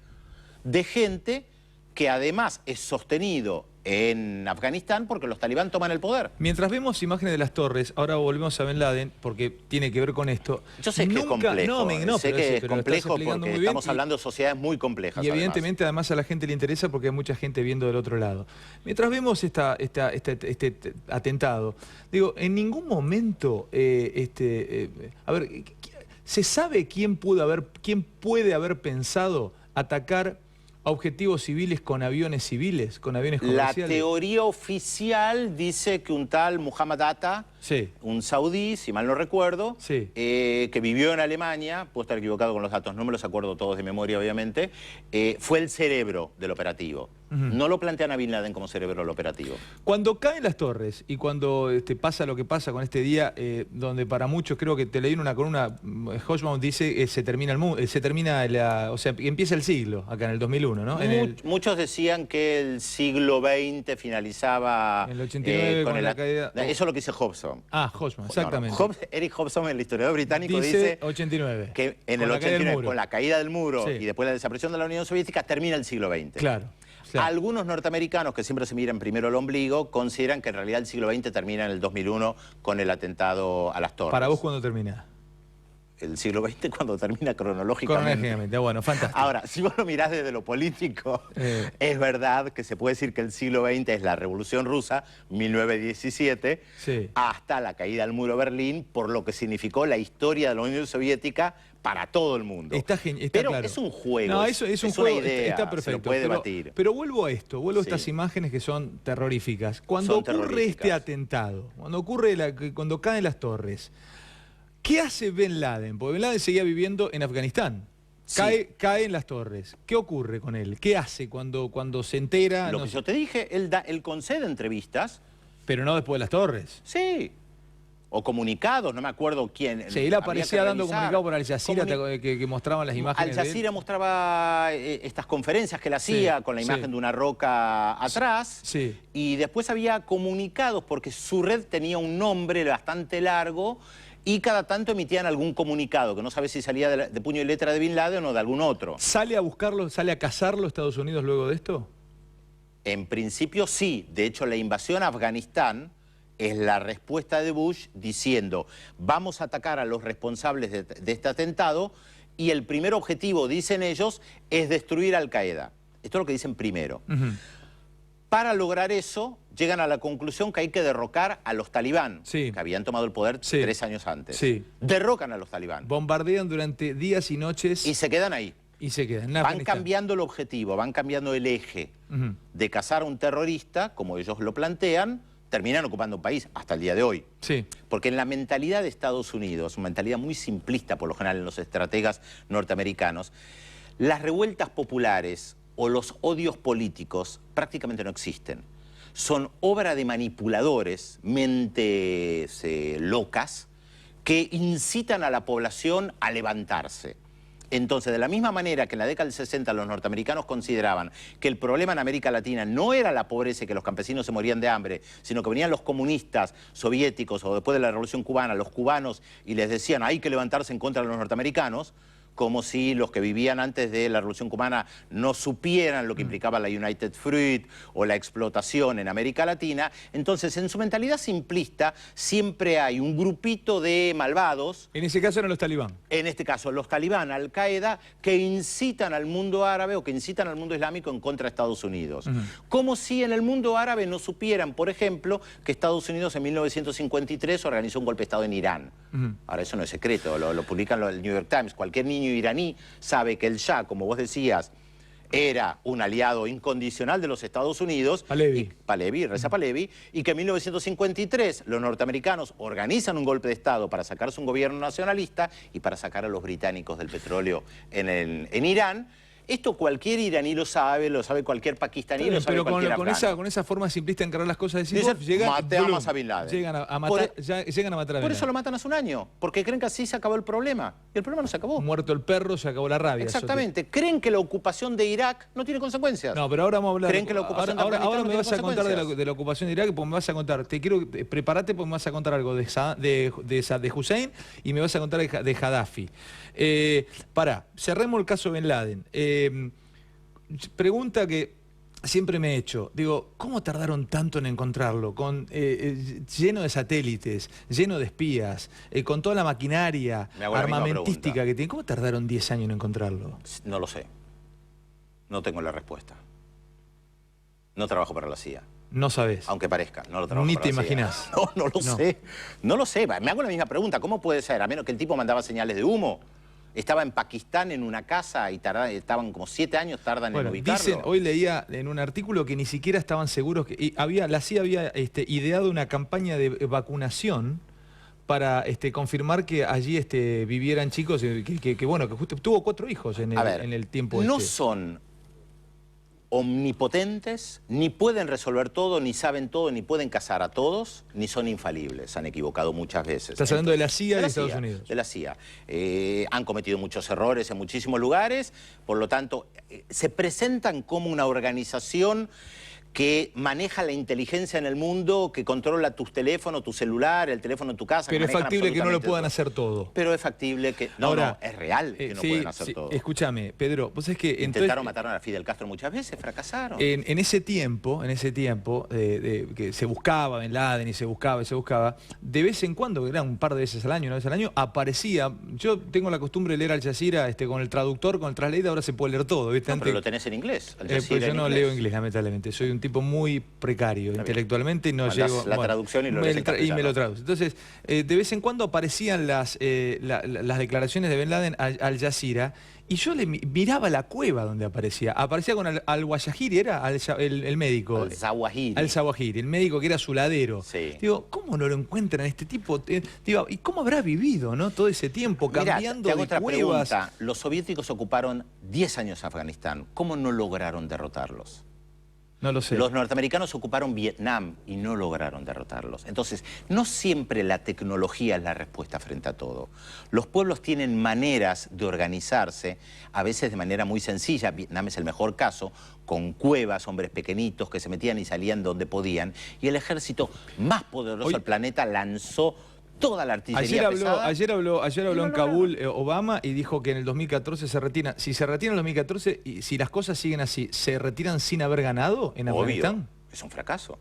de gente que además es sostenido en Afganistán porque los talibán toman el poder. Mientras vemos imágenes de las torres, ahora volvemos a Bin Laden, porque tiene que ver con esto. Yo sé que es complejo, sé pero que es pero lo estás complejo explicando porque muy bien estamos hablando de sociedades muy complejas. Y evidentemente además a la gente le interesa porque hay mucha gente viendo del otro lado. Mientras vemos este atentado, digo, en ningún momento, a ver, ¿se sabe quién puede haber pensado atacar a objetivos civiles con aviones civiles, con aviones La comerciales? teoría oficial dice que un tal Muhammad Atta, Sí. un saudí, si mal no recuerdo, Sí. que vivió en Alemania, puedo estar equivocado con los datos, no me los acuerdo todos de memoria obviamente, fue el cerebro del operativo. No lo plantean a Bin Laden como cerebro del operativo. Cuando caen las torres y cuando pasa lo que pasa con este día, donde para muchos, creo que te leí en una columna, Hochbaum dice se termina el mundo, o sea, empieza el siglo, acá en el 2001, ¿no? Muchos decían que el siglo XX finalizaba En el 89 con la caída... Eso es lo que dice Hobson. Ah, Hochbaum, exactamente. Eric Hobson, el historiador británico, dice 89. que en el Con la caída del 89, muro. con la caída del muro Sí. y después la desaparición de la Unión Soviética, termina el siglo XX. Claro. Algunos norteamericanos, que siempre se miran primero el ombligo, consideran que en realidad el siglo XX termina en el 2001 con el atentado a las torres. ¿Para vos cuándo termina? El siglo XX cuando termina cronológicamente. Cronológicamente, bueno, fantástico. Ahora, si vos lo mirás desde lo político, es verdad que se puede decir que el siglo XX es la Revolución Rusa, 1917, Sí. hasta la caída del muro de Berlín, por lo que significó la historia de la Unión Soviética para todo el mundo. Está Pero claro. es un juego, No, es un una juego, idea, está perfecto. se lo puede pero, debatir. Pero vuelvo a esto, vuelvo a Sí. estas imágenes que son terroríficas. Cuando Son ocurre terroríficas. este atentado, cuando caen las torres, ¿qué hace Bin Laden? Porque Bin Laden seguía viviendo en Afganistán. Sí. Cae en las torres. ¿Qué ocurre con él? ¿Qué hace cuando se entera? Lo que yo te dije, él concede entrevistas, Pero no después de las torres. sí, o comunicados, no me acuerdo quién. Sí, él habría aparecía que dando revisar. comunicado por Al Jazeera que mostraban las imágenes Al de él. Jazeera mostraba estas conferencias que él hacía Sí, con la sí. imagen de una roca atrás. Sí. Y después había comunicados porque su red tenía un nombre bastante largo y cada tanto emitían algún comunicado, que no sabes si salía de puño y letra de Bin Laden o de algún otro. ¿Sale a buscarlo, sale a cazarlo Estados Unidos luego de esto? En principio sí. De hecho, la invasión a Afganistán es la respuesta de Bush diciendo vamos a atacar a los responsables de este atentado y el primer objetivo, dicen ellos, es destruir a Al Qaeda. Esto es lo que dicen primero. Para lograr eso, llegan a la conclusión que hay que derrocar a los talibán, Sí. que habían tomado el poder Sí. 3 años antes. Sí. Derrocan a los talibán Bombardean durante días y noches y se quedan ahí. y se quedan. en Van Afganistán. cambiando el objetivo, van cambiando el eje de cazar a un terrorista, como ellos lo plantean, terminan ocupando un país hasta el día de hoy. Sí. Porque en la mentalidad de Estados Unidos, una mentalidad muy simplista por lo general en los estrategas norteamericanos, las revueltas populares o los odios políticos prácticamente no existen. Son obra de manipuladores, mentes locas, que incitan a la población a levantarse. Entonces, de la misma manera que en la década del 60 los norteamericanos consideraban que el problema en América Latina no era la pobreza y que los campesinos se morían de hambre, sino que venían los comunistas soviéticos o después de la Revolución Cubana, los cubanos, y les decían hay que levantarse en contra de los norteamericanos, como si los que vivían antes de la Revolución Cubana no supieran lo que implicaba la United Fruit o la explotación en América Latina. Entonces, en su mentalidad simplista, siempre hay un grupito de malvados. En ese caso eran los talibán. En este caso, los talibán, Al-Qaeda, que incitan al mundo árabe o que incitan al mundo islámico en contra de Estados Unidos. Como si en el mundo árabe no supieran, por ejemplo, que Estados Unidos en 1953 organizó un golpe de Estado en Irán. Ahora, eso no es secreto, lo publican el New York Times. Cualquier niño iraní sabe que el Shah, como vos decías, era un aliado incondicional de los Estados Unidos, Reza Pahlavi, y que en 1953 los norteamericanos organizan un golpe de Estado para sacarse un gobierno nacionalista y para sacar a los británicos del petróleo en Irán. Esto cualquier iraní lo sabe cualquier pakistaní, lo sabe cualquier afgano. Con esa forma simplista de encarar las cosas, matamos a Bin Laden. Llegan a matar a Bin Laden. Por eso lo matan hace un año, porque creen que así se acabó el problema. Y el problema no se acabó. Muerto el perro, se acabó la rabia. Exactamente. Creen que la ocupación de Irak no tiene consecuencias. No, pero ahora vamos a hablar. Creen que la ocupación ahora me vas a contar de la ocupación de Irak, porque me vas a contar, prepárate porque me vas a contar algo de Hussein y me vas a contar de Gaddafi. Cerremos el caso Bin Laden. Pregunta que siempre me he hecho, digo, ¿cómo tardaron tanto en encontrarlo? Lleno de satélites, lleno de espías, con toda la maquinaria armamentística que tiene. ¿Cómo tardaron 10 años en encontrarlo? No lo sé. No tengo la respuesta. No trabajo para la CIA. No sabes. Aunque parezca, no lo trabajo Ni para te la CIA. imaginas. No lo sé. No lo sé. Me hago la misma pregunta. ¿Cómo puede ser? A menos que el tipo mandaba señales de humo. Estaba en Pakistán en una casa y estaban como 7 años tardan en ubicarlo. Dicen, hoy leía en un artículo que ni siquiera estaban seguros, la CIA había ideado una campaña de vacunación para no que allí vivieran chicos que justo tuvo 4 hijos en el tiempo. No son omnipotentes, ni pueden resolver todo, ni saben todo, ni pueden casar a todos, ni son infalibles. Se han equivocado muchas veces. Estás hablando de la CIA y de Estados Unidos. De la CIA. Han cometido muchos errores en muchísimos lugares, por lo tanto, se presentan como una organización que maneja la inteligencia en el mundo, que controla tus teléfonos, tu celular, el teléfono en tu casa. Pero es factible que no lo puedan hacer todo. Pero es factible que... No, es real que no pueden hacer todo. Escúchame, Pedro, vos es que... Intentaron matar a Fidel Castro muchas veces, fracasaron. En ese tiempo, que se buscaba Bin Laden y se buscaba, de vez en cuando, que era un par de veces al año, una vez al año, aparecía... Yo tengo la costumbre de leer Al Jazeera con el traductor, con el translator, ahora se puede leer todo, ¿viste? No, pero lo tenés en inglés. Pues yo no leo inglés, lamentablemente. Soy un tipo muy precario intelectualmente, no llego... la traducción y lo lees en castellano. Y me lo traduce. Entonces, de vez en cuando aparecían las declaraciones de Bin Laden al Jazeera y yo le miraba la cueva donde aparecía. Aparecía con Al-Wajahiri, era el médico. Al-Zawahiri, el médico que era su ladero. Sí. Digo, ¿cómo no lo encuentran este tipo? Digo, ¿y cómo habrá vivido, no, todo ese tiempo cambiando de cuevas? Pregunta. Los soviéticos ocuparon 10 años Afganistán. ¿Cómo no lograron derrotarlos? No lo sé. Los norteamericanos ocuparon Vietnam y no lograron derrotarlos. Entonces, no siempre la tecnología es la respuesta frente a todo. Los pueblos tienen maneras de organizarse, a veces de manera muy sencilla. Vietnam es el mejor caso, con cuevas, hombres pequeñitos que se metían y salían donde podían. Y el ejército más poderoso del planeta lanzó toda la artillería pesada. Ayer habló en Kabul Obama y dijo que en el 2014 se retira. Si se retira en el 2014 y si las cosas siguen así, ¿se retiran sin haber ganado en Afganistán? Es un fracaso.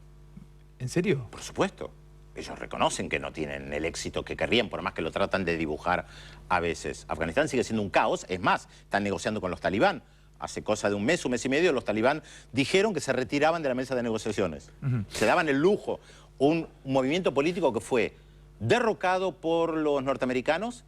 ¿En serio? Por supuesto. Ellos reconocen que no tienen el éxito que querrían, por más que lo tratan de dibujar a veces. Afganistán sigue siendo un caos. Es más, están negociando con los talibán. Hace cosa de un mes y medio, los talibán dijeron que se retiraban de la mesa de negociaciones. Se daban el lujo. Un movimiento político que fue derrocado por los norteamericanos,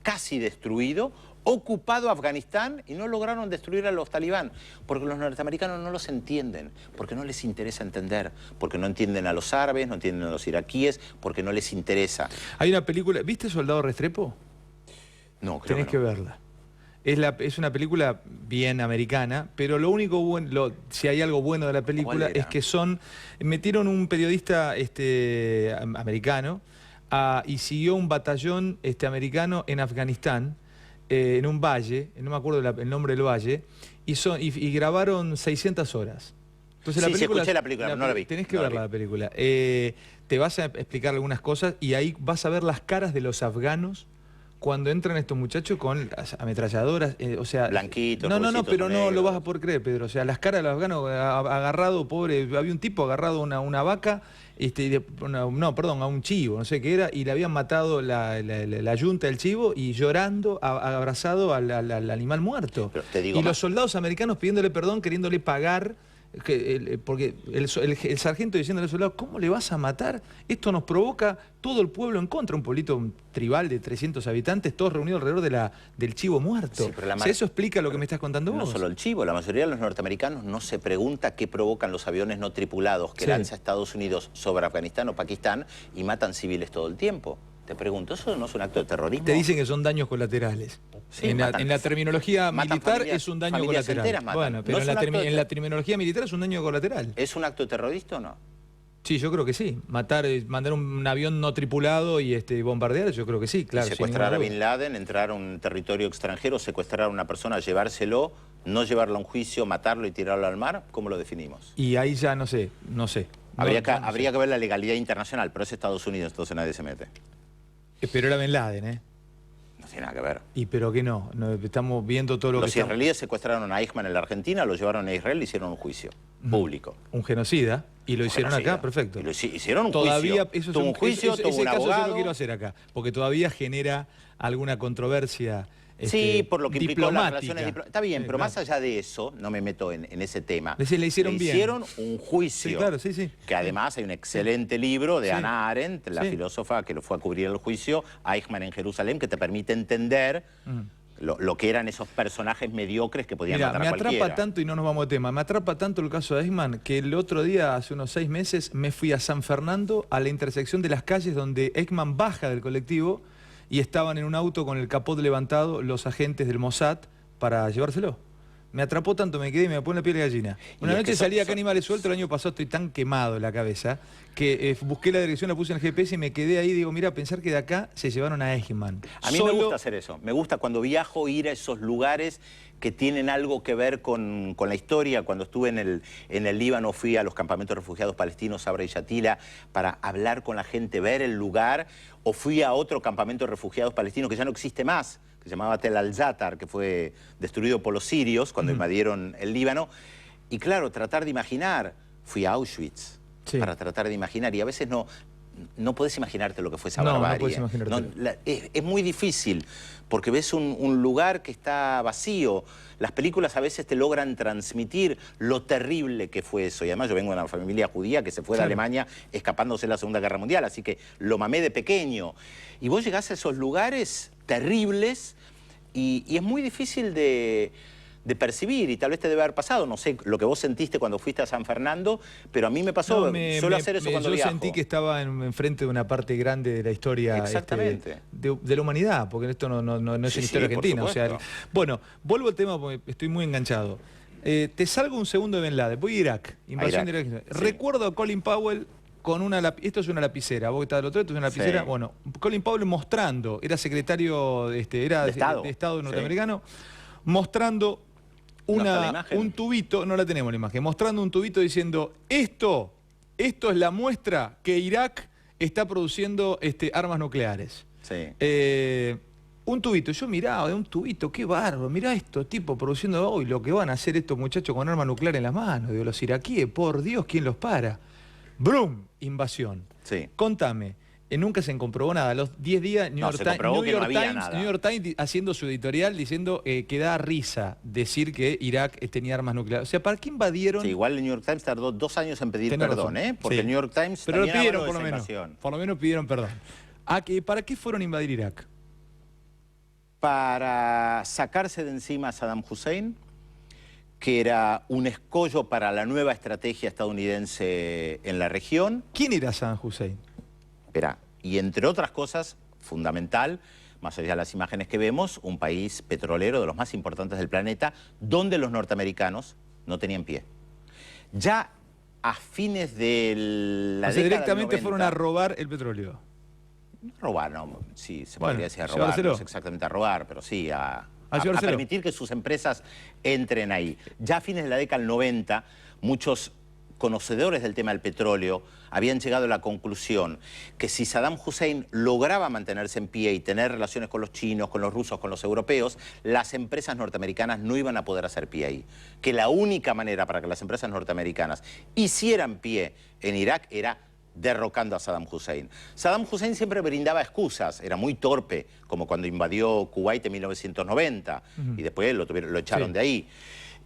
casi destruido, ocupado Afganistán y no lograron destruir a los talibán, porque los norteamericanos no los entienden, porque no les interesa entender, porque no entienden a los árabes, no entienden a los iraquíes, porque no les interesa. Hay una película, ¿viste Soldado Restrepo? No, creo Tenés que verla. Es una película bien americana, pero lo único bueno, si hay algo bueno de la película es que metieron un periodista americano y siguió un batallón americano en Afganistán en un valle, no me acuerdo el nombre del valle, y grabaron 600 horas. Entonces, sí, escuché la película, pero no la vi. Tenés que verla, la película. Te vas a explicar algunas cosas y ahí vas a ver las caras de los afganos cuando entran estos muchachos con ametralladoras, o sea... Blanquitos, no, pero no negros. lo vas a poder creer, Pedro. O sea, las caras de los afganos agarrado, pobre, había un tipo agarrado a una vaca, a un chivo, no sé qué era, y le habían matado la yunta del chivo y llorando, abrazado al animal muerto. Pero te digo y los soldados americanos pidiéndole perdón, queriéndole pagar... porque el sargento diciéndole al soldado, ¿cómo le vas a matar? Esto nos provoca todo el pueblo en contra, un pueblito tribal de 300 habitantes, todos reunidos alrededor del chivo muerto. Sí, pero o sea, eso explica lo que me estás contando vos. No solo el chivo, la mayoría de los norteamericanos no se pregunta qué provocan los aviones no tripulados que lanza Estados Unidos sobre Afganistán o Pakistán y matan civiles todo el tiempo. Te pregunto, ¿eso no es un acto de terrorismo? Te dicen que son daños colaterales. Sí, en la terminología militar es un daño colateral. Bueno, pero en la terminología militar es un daño colateral. ¿Es un acto terrorista o no? Sí, yo creo que sí. Mandar un avión no tripulado y bombardear, yo creo que sí, claro. Y secuestrar a Bin Laden, entrar a un territorio extranjero, secuestrar a una persona, llevárselo, no llevarlo a un juicio, matarlo y tirarlo al mar, ¿cómo lo definimos? Y ahí ya no sé. Habría que ver la legalidad internacional, pero es Estados Unidos, entonces nadie se mete. Pero era Bin Laden, ¿eh? No tiene nada que ver. ¿Y pero qué no? Estamos viendo todo lo que... Los israelíes secuestraron a Eichmann en la Argentina, lo llevaron a Israel y hicieron un juicio público. Un genocida. Y lo hicieron acá, perfecto. Y hicieron un todavía, juicio. Tuvo un juicio, tuvo un abogado. Ese caso yo lo quiero hacer acá, porque todavía genera alguna controversia sí, por lo que implicó las relaciones diplomáticas. Está bien, pero claro. más allá de eso, no me meto en ese tema. Le hicieron bien. Hicieron un juicio. Sí, claro, que además hay un excelente libro de Hannah Arendt, la filósofa que lo fue a cubrir el juicio, Eichmann en Jerusalén, que te permite entender lo que eran esos personajes mediocres que podían matar a cualquiera. Me atrapa tanto, y no nos vamos de tema, me atrapa tanto el caso de Eichmann que el otro día, hace unos 6 meses, me fui a San Fernando, a la intersección de las calles donde Eichmann baja del colectivo y estaban en un auto con el capot levantado los agentes del Mossad para llevárselo. Me atrapó tanto, me quedé y me pone la piel de gallina. Una noche salí acá Animales Sueltos, el año pasado estoy tan quemado en la cabeza, que busqué la dirección, la puse en el GPS y me quedé ahí, digo, mira, pensar que de acá se llevaron a Eichmann. A mí me gusta hacer eso, me gusta cuando viajo ir a esos lugares que tienen algo que ver con la historia. Cuando estuve en el Líbano fui a los campamentos de refugiados palestinos, Sabra y Shatila, para hablar con la gente, ver el lugar, o fui a otro campamento de refugiados palestinos que ya no existe más, que se llamaba Tel al-Zatar, que fue destruido por los sirios cuando invadieron el Líbano. Y claro, tratar de imaginar, fui a Auschwitz para tratar de imaginar, y a veces no podés imaginarte lo que fue esa barbarie. No podés imaginarte. Es muy difícil, porque ves un lugar que está vacío. Las películas a veces te logran transmitir lo terrible que fue eso. Y además yo vengo de una familia judía que se fue de Alemania escapándose de la Segunda Guerra Mundial, así que lo mamé de pequeño. Y vos llegás a esos lugares terribles y es muy difícil de percibir, y tal vez te debe haber pasado, no sé, lo que vos sentiste cuando fuiste a San Fernando, pero a mí me pasó, suelo hacer eso cuando viajo. Yo sentí que estaba enfrente de una parte grande de la historia de la humanidad, porque esto no es una historia argentina. O sea, bueno, vuelvo al tema porque estoy muy enganchado. Te salgo un segundo de Bin Laden, voy a Irak, invasión de Irak. Recuerdo a Colin Powell con esto es una lapicera, vos que estás del otro lado, esto es una lapicera. Bueno, Colin Powell mostrando, era secretario de Estado norteamericano, mostrando un tubito, no la tenemos la imagen, mostrando un tubito diciendo, esto es la muestra que Irak está produciendo armas nucleares. Un tubito, yo miraba de un tubito, qué bárbaro, mirá esto, tipo produciendo hoy lo que van a hacer estos muchachos con armas nucleares en las manos, digo, los iraquíes, por Dios, ¿quién los para? ¡Brum! Invasión. Contame. Nunca se comprobó nada. A los 10 días, New York Times haciendo su editorial diciendo que da risa decir que Irak tenía armas nucleares. O sea, ¿para qué invadieron? Sí, igual el New York Times tardó 2 años en pedir perdón, porque el New York Times pero lo pidieron por lo menos. Por lo menos pidieron perdón. ¿Para qué fueron a invadir Irak? Para sacarse de encima a Saddam Hussein, que era un escollo para la nueva estrategia estadounidense en la región. ¿Quién era Saddam Hussein? Y entre otras cosas, fundamental, más allá de las imágenes que vemos, un país petrolero de los más importantes del planeta, donde los norteamericanos no tenían pie. Ya a fines de la década directamente del 90, fueron a robar el petróleo. robar, no, sí, se Bueno, podría decir a robar, llevárselo. no es exactamente a robar, pero sí a llevárselo. permitir que sus empresas entren ahí. Ya a fines de la década del 90, muchos conocedores del tema del petróleo habían llegado a la conclusión que si Saddam Hussein lograba mantenerse en pie y tener relaciones con los chinos, con los rusos, con los europeos, las empresas norteamericanas no iban a poder hacer pie ahí. Que la única manera para que las empresas norteamericanas hicieran pie en Irak era derrocando a Saddam Hussein. Saddam Hussein siempre brindaba excusas, era muy torpe, como cuando invadió Kuwait en 1990, y después lo echaron de ahí.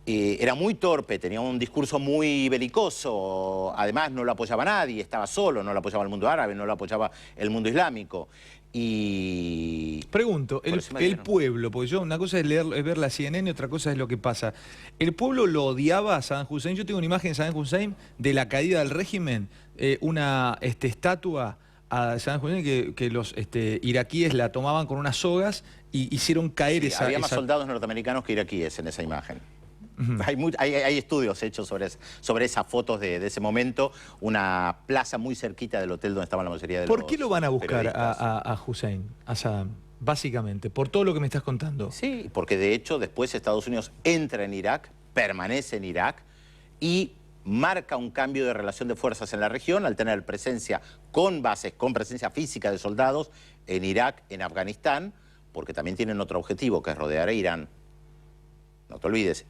Era muy torpe, tenía un discurso muy belicoso, además no lo apoyaba nadie, estaba solo, no lo apoyaba el mundo árabe, no lo apoyaba el mundo islámico. Y... Pregunto, el pueblo, porque yo una cosa es ver la CNN y otra cosa es lo que pasa. ¿El pueblo lo odiaba a Saddam Hussein? Yo tengo una imagen de Saddam Hussein de la caída del régimen, una estatua a Saddam Hussein que los iraquíes la tomaban con unas sogas y hicieron caer esa... Había más soldados norteamericanos que iraquíes en esa imagen. Hay estudios hechos sobre esas fotos de ese momento, una plaza muy cerquita del hotel donde estaban la mayoría de los ¿Por qué lo van a buscar periodistas. a Hussein, a Saddam? Básicamente, por todo lo que me estás contando. Sí, porque de hecho después Estados Unidos entra en Irak, permanece en Irak y marca un cambio de relación de fuerzas en la región al tener presencia con bases, con presencia física de soldados en Irak, en Afganistán, porque también tienen otro objetivo, que es rodear a Irán. No te olvides,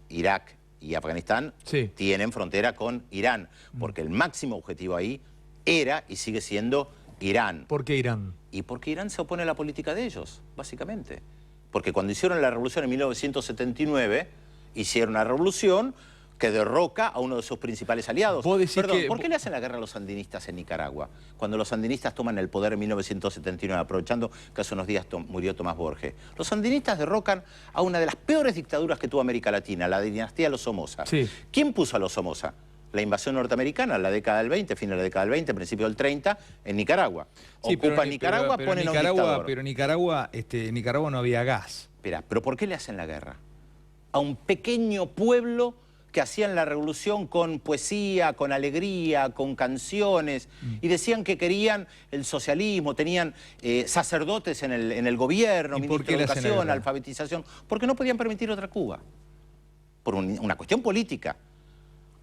Irak y Afganistán tienen frontera con Irán, porque el máximo objetivo ahí era y sigue siendo Irán. ¿Por qué Irán? Y porque Irán se opone a la política de ellos, básicamente. Porque cuando hicieron la revolución en 1979, hicieron una revolución que derroca a uno de sus principales aliados. Perdón, ¿por qué le hacen la guerra a los sandinistas en Nicaragua? Cuando los sandinistas toman el poder en 1979, aprovechando que hace unos días murió Tomás Borges. Los sandinistas derrocan a una de las peores dictaduras que tuvo América Latina, la dinastía de los Somoza. ¿Quién puso a los Somoza? La invasión norteamericana en la década del 20, fin de la década del 20, principio del 30, en Nicaragua. Ocupan Nicaragua, ponen a un dictador. Pero en Nicaragua no había gas. Espera, ¿pero por qué le hacen la guerra? A un pequeño pueblo que hacían la revolución con poesía, con alegría, con canciones, y decían que querían el socialismo, tenían sacerdotes en el gobierno, ministro de educación, alfabetización, porque no podían permitir otra Cuba, por una cuestión política.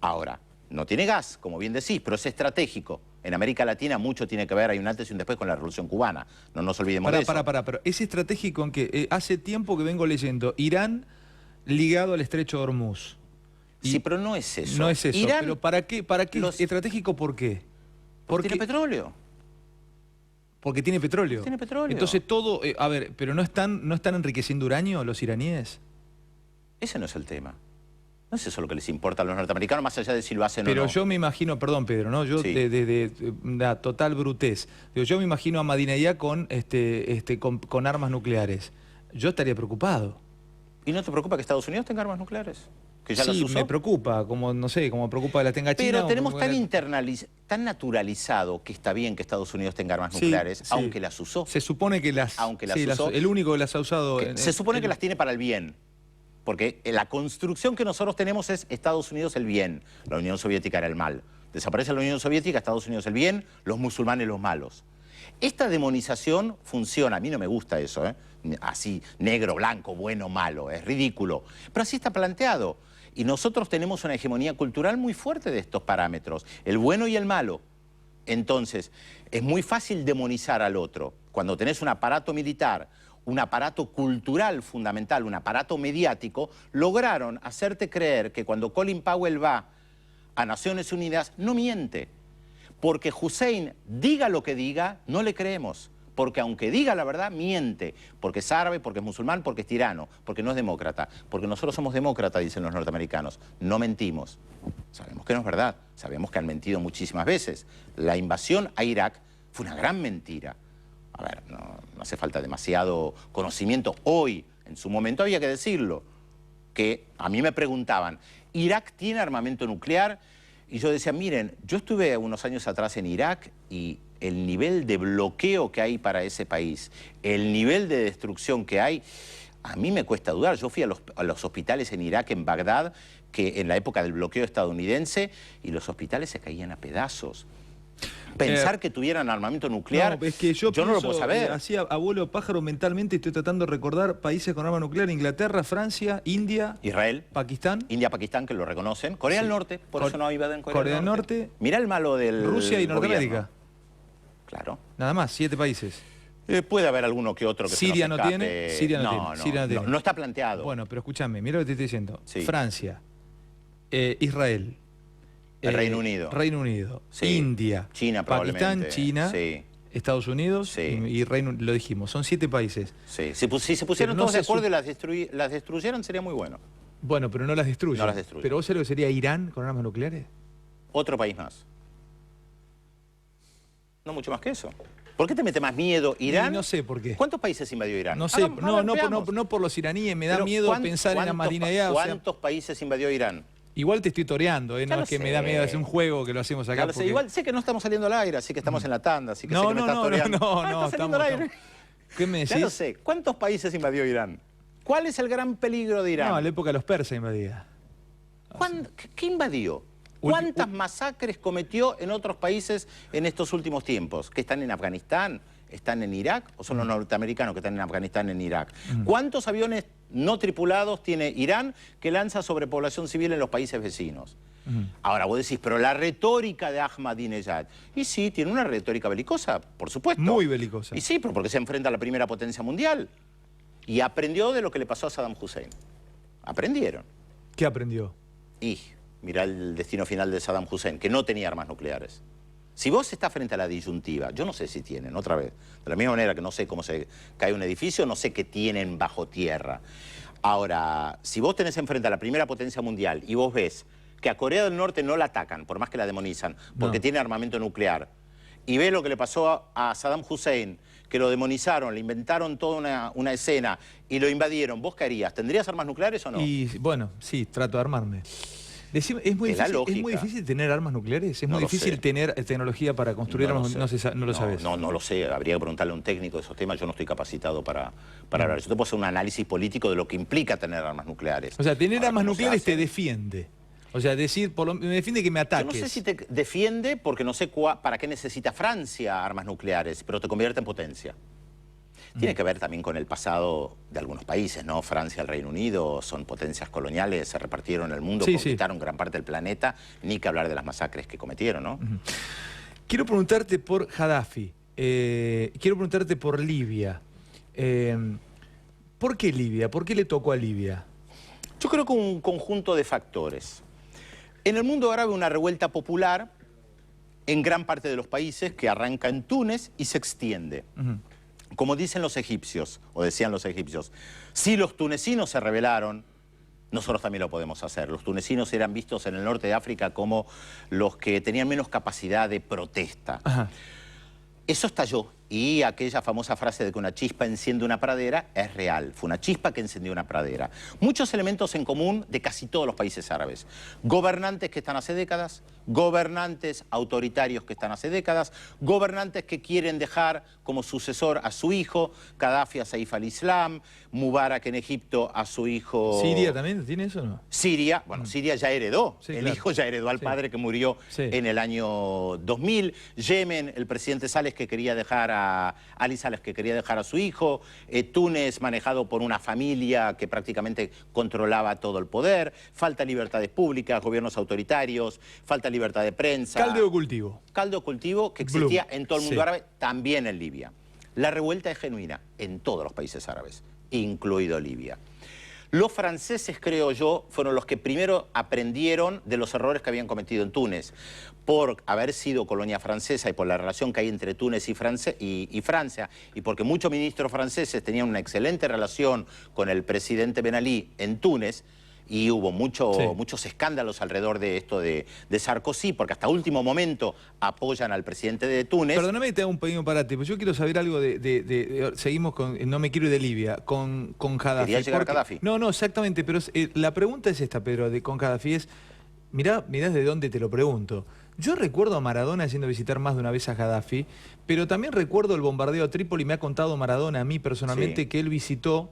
Ahora, no tiene gas, como bien decís, pero es estratégico. En América Latina mucho tiene que ver, hay un antes y un después con la Revolución Cubana, no nos olvidemos de eso. Pero es estratégico en que hace tiempo que vengo leyendo Irán ligado al estrecho de Hormuz. Sí, pero no es eso. No es eso. Irán, ¿Pero para qué? ¿Estratégico por qué? Porque tiene petróleo. Porque tiene petróleo. Tiene petróleo. Entonces todo... a ver, ¿pero no están enriqueciendo uranio los iraníes? Ese no es el tema. No es eso lo que les importa a los norteamericanos, más allá de si lo hacen o no. Pero yo me imagino, perdón Pedro, ¿no? Yo de la total brutez. Digo, yo me imagino a Ahmadinejad con armas nucleares. Yo estaría preocupado. ¿Y no te preocupa que Estados Unidos tenga armas nucleares? ¿Que ya las usó? Me preocupa, como no sé, como preocupa que las tenga China. Pero tenemos tan naturalizado que está bien que Estados Unidos tenga armas nucleares, aunque las usó. Se supone que aunque las usó. El único que las ha usado... Se supone que las tiene para el bien. Porque la construcción que nosotros tenemos es Estados Unidos el bien, la Unión Soviética era el mal. Desaparece la Unión Soviética, Estados Unidos el bien, los musulmanes los malos. Esta demonización funciona, a mí no me gusta eso, así negro, blanco, bueno, malo, es ridículo. Pero así está planteado. Y nosotros tenemos una hegemonía cultural muy fuerte de estos parámetros, el bueno y el malo. Entonces, es muy fácil demonizar al otro. Cuando tenés un aparato militar, un aparato cultural fundamental, un aparato mediático, lograron hacerte creer que cuando Colin Powell va a Naciones Unidas, no miente. Porque Hussein, diga lo que diga, no le creemos. Porque aunque diga la verdad, miente. Porque es árabe, porque es musulmán, porque es tirano, porque no es demócrata. Porque nosotros somos demócratas, dicen los norteamericanos. No mentimos. Sabemos que no es verdad. Sabemos que han mentido muchísimas veces. La invasión a Irak fue una gran mentira. A ver, no hace falta demasiado conocimiento. Hoy, en su momento había que decirlo, que a mí me preguntaban, ¿Irak tiene armamento nuclear? Y yo decía, miren, yo estuve unos años atrás en Irak y el nivel de bloqueo que hay para ese país, el nivel de destrucción que hay, a mí me cuesta dudar. Yo fui a los hospitales en Irak, en Bagdad, que en la época del bloqueo estadounidense, y los hospitales se caían a pedazos. Pensar que tuvieran armamento nuclear, No, es que yo no lo pienso, puedo saber. así a vuelo pájaro mentalmente estoy tratando de recordar países con arma nuclear: Inglaterra, Francia, India, Israel, Pakistán, India, Pakistán, que lo reconocen. Corea del Norte, por eso no invaden Corea del Norte. Mirá el malo del Rusia y gobierno. Norteamérica. Claro. Nada más, 7 países. Puede haber alguno que otro que Siria se nos no escape. tiene, Siria no tiene, Siria no tiene. No está planteado. Bueno, pero escúchame, mira lo que te estoy diciendo. Sí. Francia, Israel, El Reino Unido. Sí. India, China, Pakistán, probablemente. China, Sí. Estados Unidos Sí. y Reino Unido, lo dijimos, son 7 países. Sí. Si se pusieran no todos de se acuerdo y las destruyeran, sería muy bueno. Bueno, pero no las destruyen. No las destruyen. Pero vos sabés lo que sería Irán con armas nucleares. Otro país más. No mucho más que eso. ¿Por qué te mete más miedo Irán? Y no sé por qué. ¿Cuántos países invadió Irán? No sé, Veamos. no por los iraníes, me da Pero miedo pensar en la marinaidad. ¿Cuántos países invadió Irán? Igual te estoy toreando, Ya no lo es que sé. me da miedo, es un juego que lo hacemos acá. Ya lo sé. Igual sé que no estamos saliendo al aire, así que estamos en la tanda, así que sé que me estás toreando. Estás saliendo al aire. ¿Qué me decís? Ya lo sé. ¿Cuántos países invadió Irán? ¿Cuál es el gran peligro de Irán? No, a la época de los persas invadía. ¿Qué invadió? ¿Cuántas masacres cometió en otros países en estos últimos tiempos? ¿Que están en Afganistán? ¿Están en Irak? ¿O son los norteamericanos que están en Afganistán, en Irak? ¿Cuántos aviones no tripulados tiene Irán que lanza sobre población civil en los países vecinos? Ahora vos decís, pero la retórica de Ahmadinejad. Y sí, tiene una retórica belicosa, por supuesto. Muy belicosa. Y sí, pero porque se enfrenta a la primera potencia mundial. Y aprendió de lo que le pasó a Saddam Hussein. Aprendieron. ¿Qué aprendió? Y mirá el destino final de Saddam Hussein, que no tenía armas nucleares. Si vos estás frente a la disyuntiva, yo no sé si tienen, otra vez, de la misma manera que no sé cómo se cae un edificio, no sé qué tienen bajo tierra. Ahora, si vos tenés enfrente a la primera potencia mundial y vos ves que a Corea del Norte no la atacan, por más que la demonizan, porque tiene armamento nuclear, y ves lo que le pasó a Saddam Hussein, que lo demonizaron, le inventaron toda una escena y lo invadieron, ¿vos qué harías? ¿Tendrías armas nucleares o no? Y bueno, sí, trato de armarme. Decime, ¿es muy difícil tener armas nucleares? ¿Es muy difícil tener tecnología para construir armas nucleares? No lo sabes. No lo sé, habría que preguntarle a un técnico de esos temas, yo no estoy capacitado para hablar. Yo te puedo hacer un análisis político de lo que implica tener armas nucleares. O sea, tener Ahora, armas ¿cómo nucleares se hace? te defiende. O sea, decir, me defiende que me ataques. Yo no sé si te defiende porque no sé para qué necesita Francia armas nucleares, pero te convierte en potencia. Tiene que ver también con el pasado de algunos países, ¿no? Francia, el Reino Unido, son potencias coloniales, se repartieron el mundo, conquistaron gran parte del planeta, ni que hablar de las masacres que cometieron, ¿no? Quiero preguntarte por Gaddafi, quiero preguntarte por Libia. ¿Por qué Libia? ¿Por qué le tocó a Libia? Yo creo que un conjunto de factores. En el mundo árabe una revuelta popular en gran parte de los países que arranca en Túnez y se extiende. Como dicen los egipcios, o decían los egipcios, si los tunecinos se rebelaron, nosotros también lo podemos hacer. Los tunecinos eran vistos en el norte de África como los que tenían menos capacidad de protesta. Eso estalló y aquella famosa frase de que una chispa enciende una pradera es real. Fue una chispa que encendió una pradera. Muchos elementos en común de casi todos los países árabes. Gobernantes que están hace décadas, gobernantes autoritarios que están hace décadas, gobernantes que quieren dejar como sucesor a su hijo, Gaddafi a Saif al-Islam, Mubarak en Egipto a su hijo... ¿Siria también tiene eso o no? Siria, bueno, Siria ya heredó, el hijo ya heredó al padre que murió Sí. en el año 2000. Yemen, el presidente Saleh que quería dejar a Ali Saleh que quería dejar a su hijo. Túnez manejado por una familia que prácticamente controlaba todo el poder. Falta libertades públicas, gobiernos autoritarios, falta libertad de prensa. Caldo de cultivo. Caldo de cultivo que existía Bloom. en todo el mundo árabe, también en Libia. La revuelta es genuina en todos los países árabes, incluido Libia. Los franceses, creo yo, fueron los que primero aprendieron de los errores que habían cometido en Túnez, por haber sido colonia francesa y por la relación que hay entre Túnez y Francia, y porque muchos ministros franceses tenían una excelente relación con el presidente Ben Ali en Túnez, y hubo muchos escándalos alrededor de esto de Sarkozy, porque hasta último momento apoyan al presidente de Túnez. Perdóname que te haga un pequeño parate, pero yo quiero saber algo seguimos con, no me quiero ir de Libia, con Gaddafi. ¿Quería llegar a Gaddafi? No, exactamente, pero la pregunta es esta, Pedro, con Gaddafi es, mirá de dónde te lo pregunto. Yo recuerdo a Maradona yendo a visitar más de una vez a Gaddafi, pero también recuerdo el bombardeo a Trípoli. Me ha contado Maradona a mí personalmente que él visitó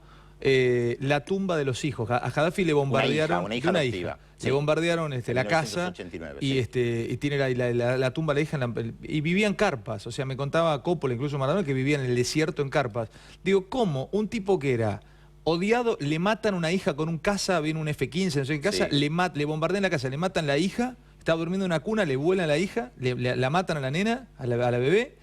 la tumba de los hijos. A Gaddafi le bombardearon... Una hija de adoptiva. Sí. Le bombardearon la casa 1989, y, sí. y tiene la tumba de la hija y vivían carpas. O sea, me contaba Coppola, incluso Maradona, que vivían en el desierto en carpas. Digo, ¿cómo un tipo que era odiado, le matan una hija con un caza, viene un F-15, no sé qué casa, Sí. le bombardean la casa, le matan la hija, estaba durmiendo en una cuna, le vuelan la hija, la matan a la nena, a la bebé,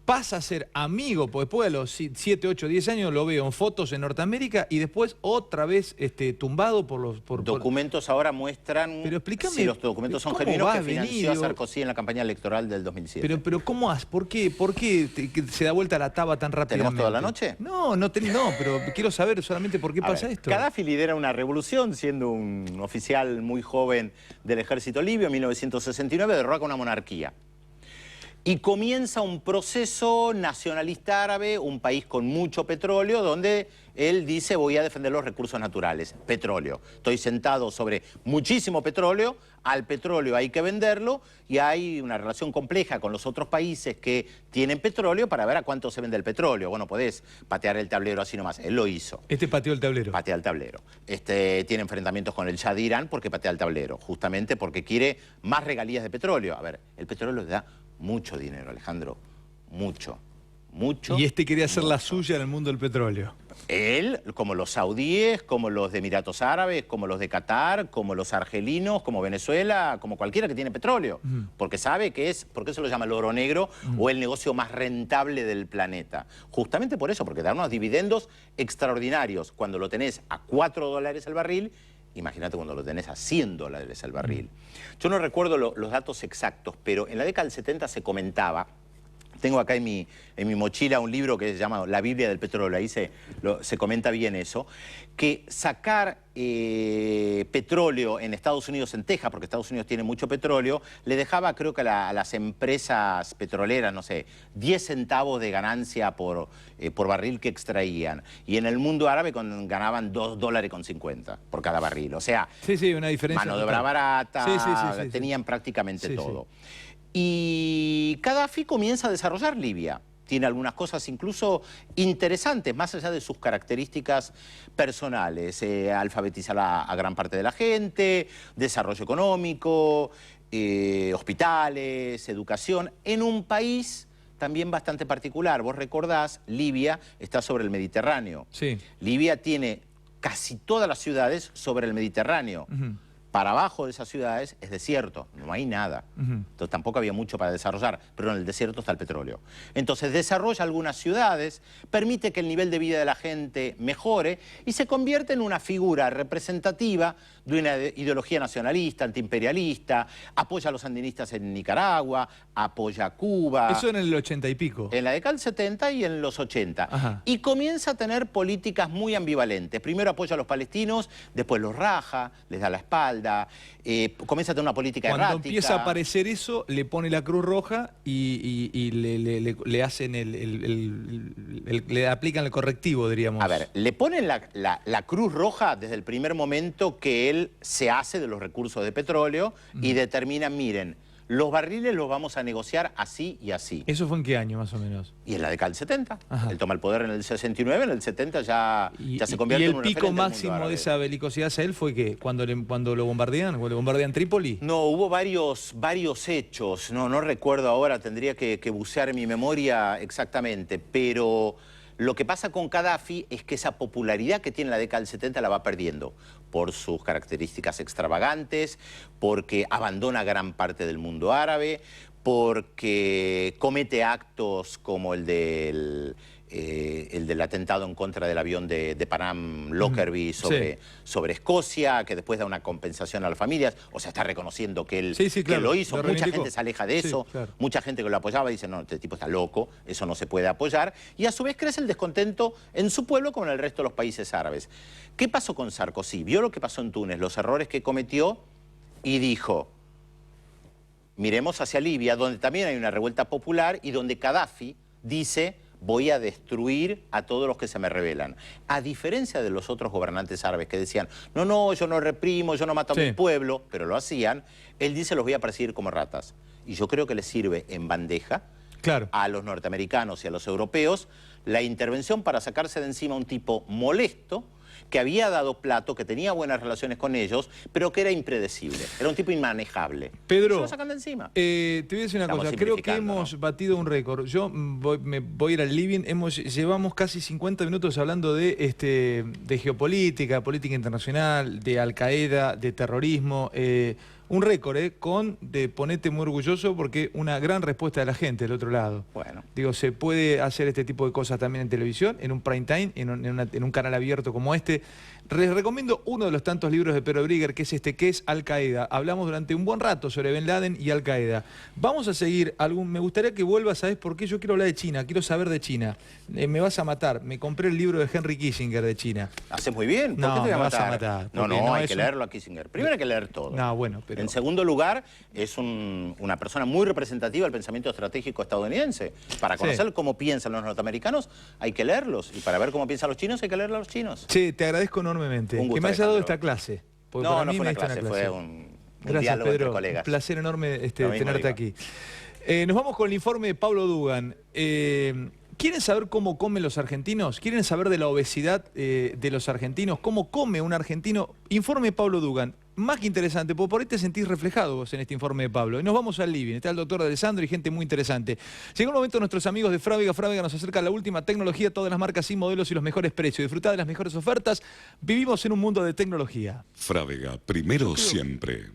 pasa a ser amigo, pues después de los 7, 8, 10 años lo veo en fotos en Norteamérica y después otra vez tumbado por los... Documentos ahora muestran, pero explícame, si los documentos son ¿cómo genuinos, va que a venir, financió a digo? Sarkozy en la campaña electoral del 2007. Pero ¿cómo has? ¿Por qué que se da vuelta la taba tan rápidamente? ¿Tenemos toda la noche? No, no, pero quiero saber solamente por qué pasa esto. Gaddafi lidera una revolución siendo un oficial muy joven del ejército libio. En 1969 derroca una monarquía. Y comienza un proceso nacionalista árabe, un país con mucho petróleo, donde él dice: voy a defender los recursos naturales, petróleo. Estoy sentado sobre muchísimo petróleo, al petróleo hay que venderlo y hay una relación compleja con los otros países que tienen petróleo para ver a cuánto se vende el petróleo. Bueno, podés patear el tablero así nomás, él lo hizo. Pateó el tablero. Patea el tablero. Tiene enfrentamientos con el Shah de Irán porque patea el tablero, justamente porque quiere más regalías de petróleo. A ver, el petróleo le da mucho dinero, Alejandro, mucho. Y quería hacer la suya en el mundo del petróleo. Él, como los saudíes, como los de Emiratos Árabes, como los de Qatar, como los argelinos, como Venezuela, como cualquiera que tiene petróleo. Porque sabe que ¿por qué se lo llama el oro negro o el negocio más rentable del planeta? Justamente por eso, porque da unos dividendos extraordinarios. Cuando lo tenés a $4 el barril, imagínate cuando lo tenés a $100 el barril. Yo no recuerdo los datos exactos, pero en la década del 70 se comentaba, tengo acá en mi mochila un libro que se llama La Biblia del Petróleo, ahí se comenta bien eso, que sacar petróleo en Estados Unidos, en Texas, porque Estados Unidos tiene mucho petróleo, le dejaba, creo que a las empresas petroleras, no sé, 10 centavos de ganancia por barril que extraían. Y en el mundo árabe ganaban $2.50 por cada barril. O sea, sí, una diferencia mano de obra barata, sí, tenían prácticamente todo. Y Gaddafi comienza a desarrollar Libia. Tiene algunas cosas incluso interesantes, más allá de sus características personales. Alfabetiza a gran parte de la gente, desarrollo económico, hospitales, educación, en un país también bastante particular. Vos recordás, Libia está sobre el Mediterráneo. Sí. Libia tiene casi todas las ciudades sobre el Mediterráneo. Para abajo de esas ciudades es desierto, no hay nada. Entonces tampoco había mucho para desarrollar, pero en el desierto está el petróleo. Entonces desarrolla algunas ciudades, permite que el nivel de vida de la gente mejore y se convierte en una figura representativa de una ideología nacionalista, antiimperialista, apoya a los sandinistas en Nicaragua, apoya a Cuba. Eso en el 80 y pico. En la década del 70 y en los 80. Ajá. Y comienza a tener políticas muy ambivalentes. Primero apoya a los palestinos, después los raja, les da la espalda, comienza a tener una política errática. Cuando empieza a aparecer eso, le pone la Cruz Roja y le hacen le aplican el correctivo, diríamos. A ver, le ponen la Cruz Roja desde el primer momento que él se hace de los recursos de petróleo y determina, miren, los barriles los vamos a negociar así y así. ¿Eso fue en qué año, más o menos? Y en la década del 70. Ajá. Él toma el poder en el 69, en el 70 ya se convierte en un referente del mundo árabe. ¿Y el pico máximo de esa belicosidad hacia él fue qué? ¿Cuando lo bombardean? ¿Cuando le bombardean Trípoli? No, hubo varios hechos. No recuerdo ahora, tendría que bucear en mi memoria exactamente. Pero lo que pasa con Gaddafi es que esa popularidad que tiene en la década del 70 la va perdiendo por sus características extravagantes, porque abandona gran parte del mundo árabe, porque comete actos como el del atentado en contra del avión de Panam Lockerbie sobre Escocia, que después da una compensación a las familias. O sea, está reconociendo que él que lo hizo. Mucha gente se aleja de eso. Claro. Mucha gente que lo apoyaba dice, no, este tipo está loco, eso no se puede apoyar. Y a su vez crece el descontento en su pueblo como en el resto de los países árabes. ¿Qué pasó con Sarkozy? Vio lo que pasó en Túnez, los errores que cometió y dijo, miremos hacia Libia, donde también hay una revuelta popular y donde Gaddafi dice, voy a destruir a todos los que se me rebelan. A diferencia de los otros gobernantes árabes que decían, no, yo no reprimo, yo no mato a mi pueblo, pero lo hacían, él dice, los voy a perseguir como ratas. Y yo creo que le sirve en bandeja a los norteamericanos y a los europeos la intervención para sacarse de encima a un tipo molesto, que había dado plato, que tenía buenas relaciones con ellos, pero que era impredecible. Era un tipo inmanejable. Pedro, se lo sacan de encima. Te voy a decir una Estamos cosa. Creo que simplificando, hemos ¿no? batido un récord. Yo me voy a ir al living. Llevamos casi 50 minutos hablando de geopolítica, política internacional, de Al-Qaeda, de terrorismo. Un récord, ponete muy orgulloso porque una gran respuesta de la gente del otro lado. Bueno. Digo, se puede hacer este tipo de cosas también en televisión, en un prime time, en un canal abierto como este. Les recomiendo uno de los tantos libros de Pedro Brigger, que es que es Al-Qaeda. Hablamos durante un buen rato sobre Bin Laden y Al-Qaeda. Vamos a seguir, me gustaría que vuelvas, ¿sabes por qué? Yo quiero hablar de China, quiero saber de China. Me vas a matar, me compré el libro de Henry Kissinger de China. Haces muy bien, ¿por No, qué te voy a me vas matar? a matar, No, porque no, hay es que leerlo a Kissinger. Primero hay que leer todo. No, bueno, pero... En segundo lugar, es una persona muy representativa del pensamiento estratégico estadounidense. Para conocer cómo piensan los norteamericanos, hay que leerlos. Y para ver cómo piensan los chinos, hay que leer a los chinos. Che, te agradezco enormemente Un gusto, que me hayas dado esta Alejandro. clase. Porque No, para no mí fue me una diste clase, fue un Gracias, diálogo Pedro. entre colegas. Un placer enorme Lo mismo tenerte digo. aquí. Nos vamos con el informe de Pablo Dugan. ¿Quieren saber cómo comen los argentinos? ¿Quieren saber de la obesidad de los argentinos? ¿Cómo come un argentino? Informe de Pablo Dugan. Más que interesante, porque por ahí te sentís reflejado vos en este informe de Pablo. Y nos vamos al living. Está el doctor Alessandro y gente muy interesante. Llegó el momento, nuestros amigos de Frávega. Frávega nos acerca la última tecnología, todas las marcas y modelos y los mejores precios. Disfrutá de las mejores ofertas. Vivimos en un mundo de tecnología. Frávega, primero siempre.